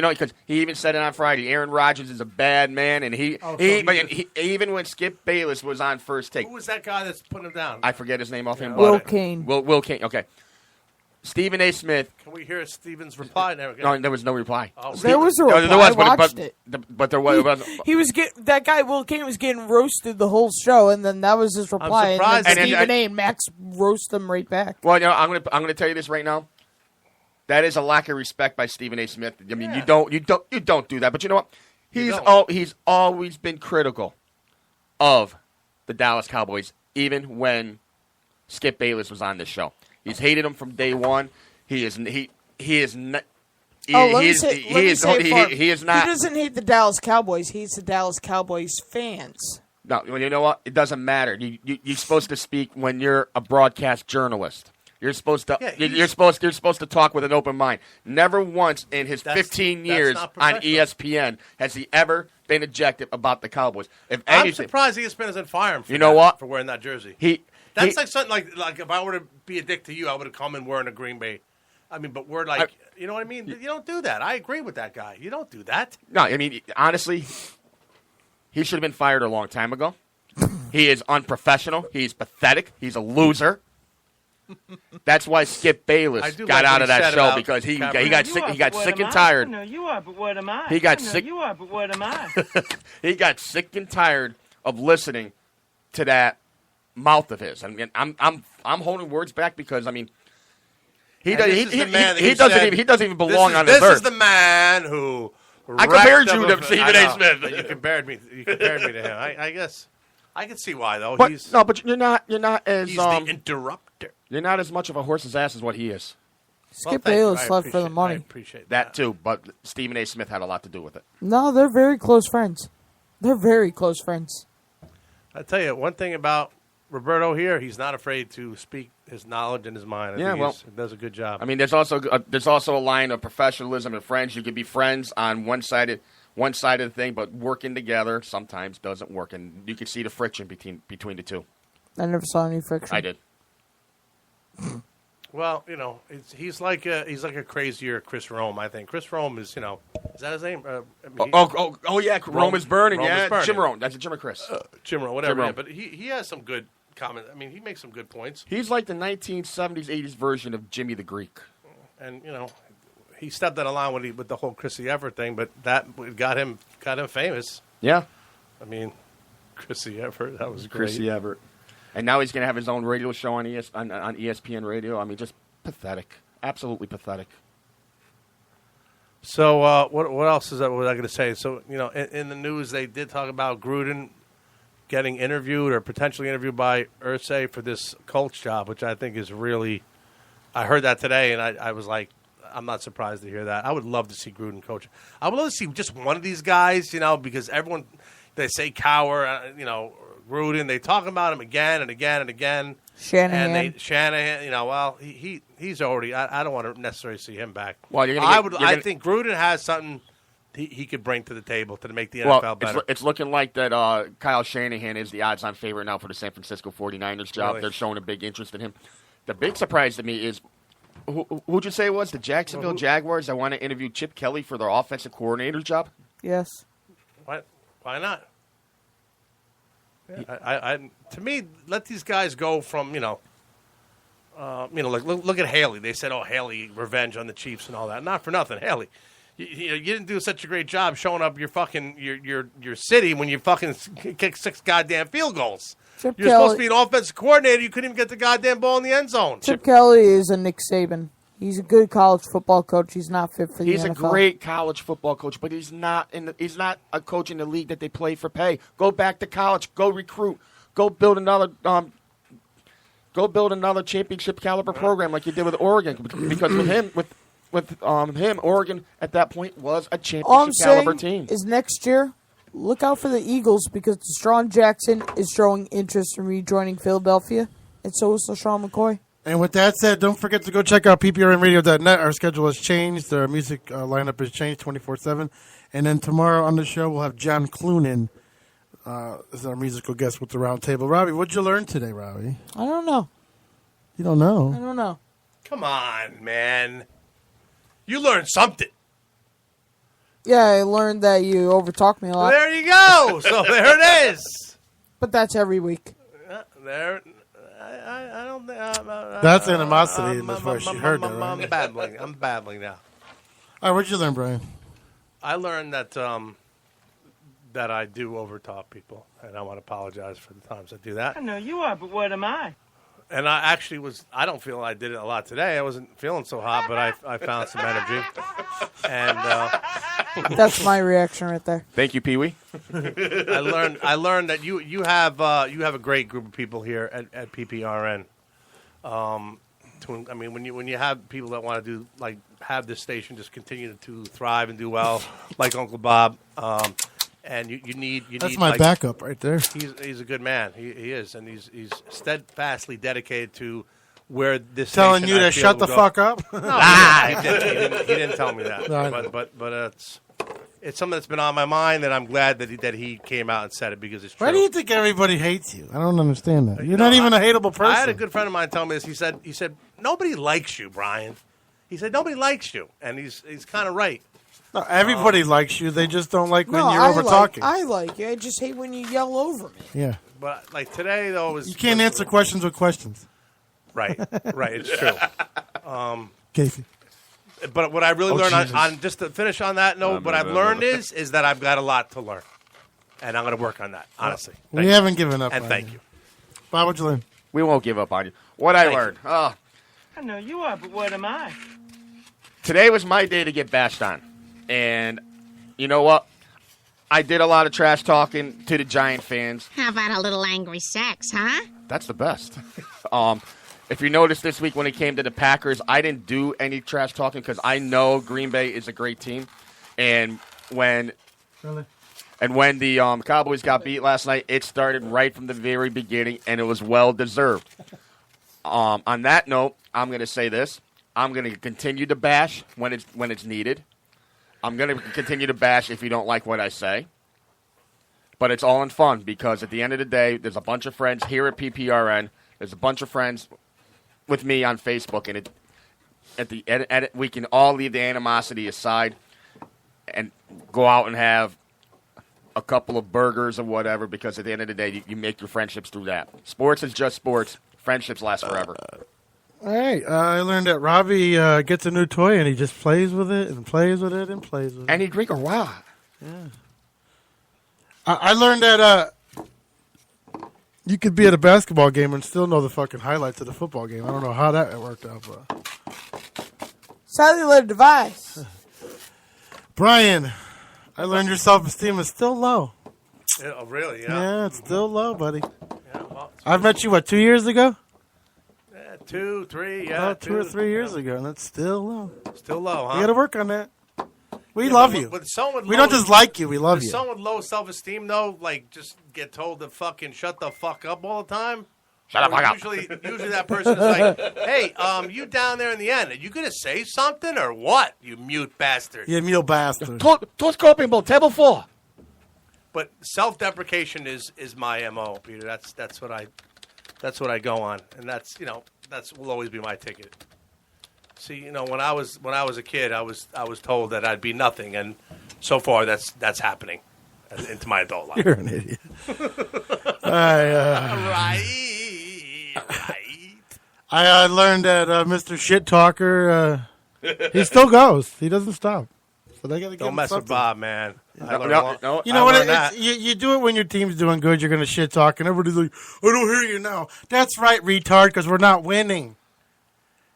he even said it on Friday. Aaron Rodgers is a bad man, and even when Skip Bayless was on First Take. Who was that guy that's putting him down? I forget his name offhand. Will Kane. Will Kane. Okay. Stephen A. Smith. Can we hear Stephen's reply? No, there was no reply. Oh. There was a reply. There was, I watched it. But there was. That guy Will Kane was getting roasted the whole show, and then that was his reply. I'm surprised. And then Stephen A. and Max roast him right back. Well, I'm gonna tell you this right now. That is a lack of respect by Stephen A. Smith. I mean, you don't do that. But you know what? He's always been critical of the Dallas Cowboys, even when Skip Bayless was on this show. He's hated him from day one. He is not. He is not. He doesn't hate the Dallas Cowboys. He hates the Dallas Cowboys fans. No, you know what? It doesn't matter. You're supposed to speak when you're a broadcast journalist. You're supposed to. You're supposed to talk with an open mind. Never once in his 15 years on ESPN has he ever been ejected about the Cowboys. I'm surprised ESPN doesn't fire him. For wearing that jersey. That's like something like if I were to be a dick to you, I would have come in wearing a Green Bay. I mean, but we're like, you know what I mean? You don't do that. I agree with that guy. You don't do that. No, I mean, honestly, he should have been fired a long time ago. He is unprofessional. He's pathetic. He's a loser. That's why Skip Bayless got out of that show because he got sick. He got sick and tired. I know you are, but what am I? He got I know sick. You are, but what am I? He got sick and tired of listening to that mouth of his. I mean, I'm holding words back because I mean, he doesn't even belong on this earth. This is the man who I compared you to Stephen A. Smith. You compared me to him. I guess I can see why though. But you're not as he's the interrupter. You're not as much of a horse's ass as what he is. Skip Bayless left for the money. I appreciate that too, but Stephen A. Smith had a lot to do with it. No, they're very close friends. They're very close friends. I tell you one thing about Roberto here, he's not afraid to speak his knowledge and his mind. I think he does a good job. I mean, there's also a line of professionalism and friends. You could be friends on one side of the thing, but working together sometimes doesn't work, and you can see the friction between the two. I never saw any friction. I did. Well, he's like a crazier Chris Rome. I think Chris Rome is, is that his name? Yeah, Rome is burning. Jim Rome. That's Jim or Chris. Jim Rome, whatever. Jim Rome. Yeah, but he has some good comments. I mean, he makes some good points. He's like the 1970s, 80s version of Jimmy the Greek. And he stepped out of line with the whole Chrissy Everett thing, but that got him famous. Yeah, I mean, Chrissy Everett, that was great. Chrissy Everett. And now he's going to have his own radio show on ESPN Radio. I mean, just pathetic. Absolutely pathetic. So what else was I going to say? So, in the news, they did talk about Gruden getting interviewed or potentially interviewed by Irsay for this coach job, which I think is really – I heard that today, and I was like, I'm not surprised to hear that. I would love to see Gruden coach. I would love to see just one of these guys, because everyone – they say Cowher, Gruden, they talk about him again and again and again. Shanahan. Well, he's already. I don't want to necessarily see him back. Well, I think Gruden has something he could bring to the table to make the NFL better. It's looking like that. Kyle Shanahan is the odds-on favorite now for the San Francisco 49ers job. Really? They're showing a big interest in him. The big surprise to me is who'd you say it was? The Jacksonville Jaguars that want to interview Chip Kelly for their offensive coordinator job. Yes. What? Why not? Yeah. To me, let these guys go from like look at Haley. They said, "Oh, Haley, revenge on the Chiefs and all that." Not for nothing, Haley. You didn't do such a great job showing up your city when you fucking kick 6 goddamn field goals. You're supposed to be an offensive coordinator. You couldn't even get the goddamn ball in the end zone. Chip Kelly is a Nick Saban. He's a good college football coach. He's not fit for the NFL. He's a great college football coach, but he's not a coach in the league that they play for pay. Go back to college. Go recruit. Go build another championship caliber program like you did with Oregon. Because with him, Oregon at that point was a championship caliber team. Is next year, look out for the Eagles because Deshaun Jackson is showing interest in rejoining Philadelphia, and so is LaShawn McCoy. And with that said, don't forget to go check out PPRNradio.net. Our schedule has changed. Our music lineup has changed 24/7. And then tomorrow on the show, we'll have John Clunan as our musical guest with the round table. Robbie, what'd you learn today, Robbie? I don't know. You don't know? I don't know. Come on, man. You learned something. Yeah, I learned that you overtalk me a lot. There you go. So there it is. But that's every week. There. I don't think. That's animosity in this voice. You heard that, right? I'm babbling now. All right, what'd you learn, Brian? I learned that that I do overtalk people, and I want to apologize for the times I do that. I know you are, but what am I? And I actually I don't feel I did it a lot today. I wasn't feeling so hot, but I found some energy. And that's my reaction right there. Thank you, Pee Wee. I learned that you have a great group of people here at PPRN. When you have people that want to do have this station just continue to thrive and do well, like Uncle Bob. And you need. That's my backup right there. He's a good man. He is, and he's steadfastly dedicated to where this. Telling you to shut the fuck up. No, he didn't tell me that. No, but it's something that's been on my mind, and I'm glad that he came out and said it because it's true. Why do you think everybody hates you? I don't understand that. You're not even a hateable person. I had a good friend of mine tell me this. He said nobody likes you, Brian. He said nobody likes you, and he's kind of right. No, everybody likes you. They just don't like when you're I over talking. I like you. I just hate when you yell over me. Yeah. But like today, though, was You can't answer questions with questions. right. It's true. Casey. But what I really learned Jesus. on just to finish on that note, what I've learned is that I've got a lot to learn, and I'm going to work on that. Honestly, We haven't given up. And on thank you. you. Bob, what'd you learn? We won't give up on you. What I Thank learned. I know you are, but what am I? Today was my day to get bashed on. And you know what? I did a lot of trash talking to the Giant fans. How about a little angry sex, huh? That's the best. If you noticed this week when it came to the Packers, I didn't do any trash talking because I know Green Bay is a great team. And when the Cowboys got beat last night, it started right from the very beginning, and it was well-deserved. On that note, I'm going to say this. I'm going to continue to bash when it's needed. I'm going to continue to bash if you don't like what I say. But it's all in fun because at the end of the day, there's a bunch of friends here at PPRN. There's a bunch of friends with me on Facebook, and we can all leave the animosity aside and go out and have a couple of burgers or whatever because at the end of the day, you make your friendships through that. Sports is just sports. Friendships last forever. All right. I learned that Robbie gets a new toy and he just plays with it and plays with it and plays with it. And he drink a lot. Yeah. I learned that you could be at a basketball game and still know the fucking highlights of the football game. I don't know how that worked out, but Cellular device. Brian, I learned your self-esteem is still low. Yeah, oh, really? Yeah, it's still low, buddy. Yeah, well, I met you, 2 years ago? 2, 3, yeah. About 2 or 3 years ago, and it's still low. Still low, huh? You got to work on that. We love you. We don't just like you, we love you. Someone with low self-esteem, though, like, just get told to fucking shut the fuck up all the time? Shut the fuck up. Usually that person is like, hey, you down there in the end, are you going to say something or what, you mute bastard? You mute bastard. Toast coping, table 4. But self-deprecation is my MO, Peter. That's what I go on, and that's will always be my ticket. See, when I was a kid, I was told that I'd be nothing, and so far that's happening into my adult life. You're an idiot. Right. I learned that Mr. Shit Talker, he still goes. He doesn't stop. So they got to Don't mess with Bob, man. You know what? You do it when your team's doing good. You're going to shit talk, and everybody's like, "I don't hear you now." That's right, retard. Because we're not winning.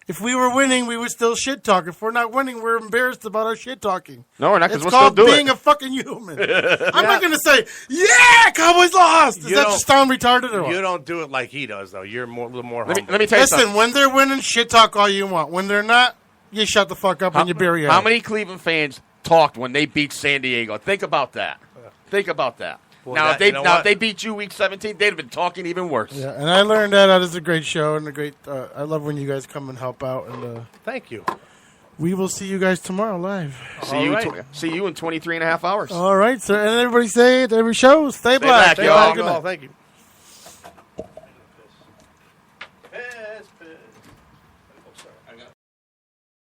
If we were winning, we would still shit talk. If we're not winning, we're embarrassed about our shit talking. No, we're not. Because it's we'll called still do being it. a fucking human. I'm not going to say, "Yeah, Cowboys lost." Does that just sound retarded or what? You don't do it like he does, though. You're a little more humble. Let me tell you something. Listen, when they're winning, shit talk all you want. When they're not, you shut the fuck up and you bury it. How many Cleveland fans talked when they beat San Diego? Think about that. Think about that. Well, now, if they beat you week 17, they'd have been talking even worse. Yeah, and I learned that is a great show and a great. I love when you guys come and help out. And thank you. We will see you guys tomorrow live. See you in 23 and a half hours. All right, sir. And everybody say it every show. Stay black. Stay black, y'all. Good night. Thank you.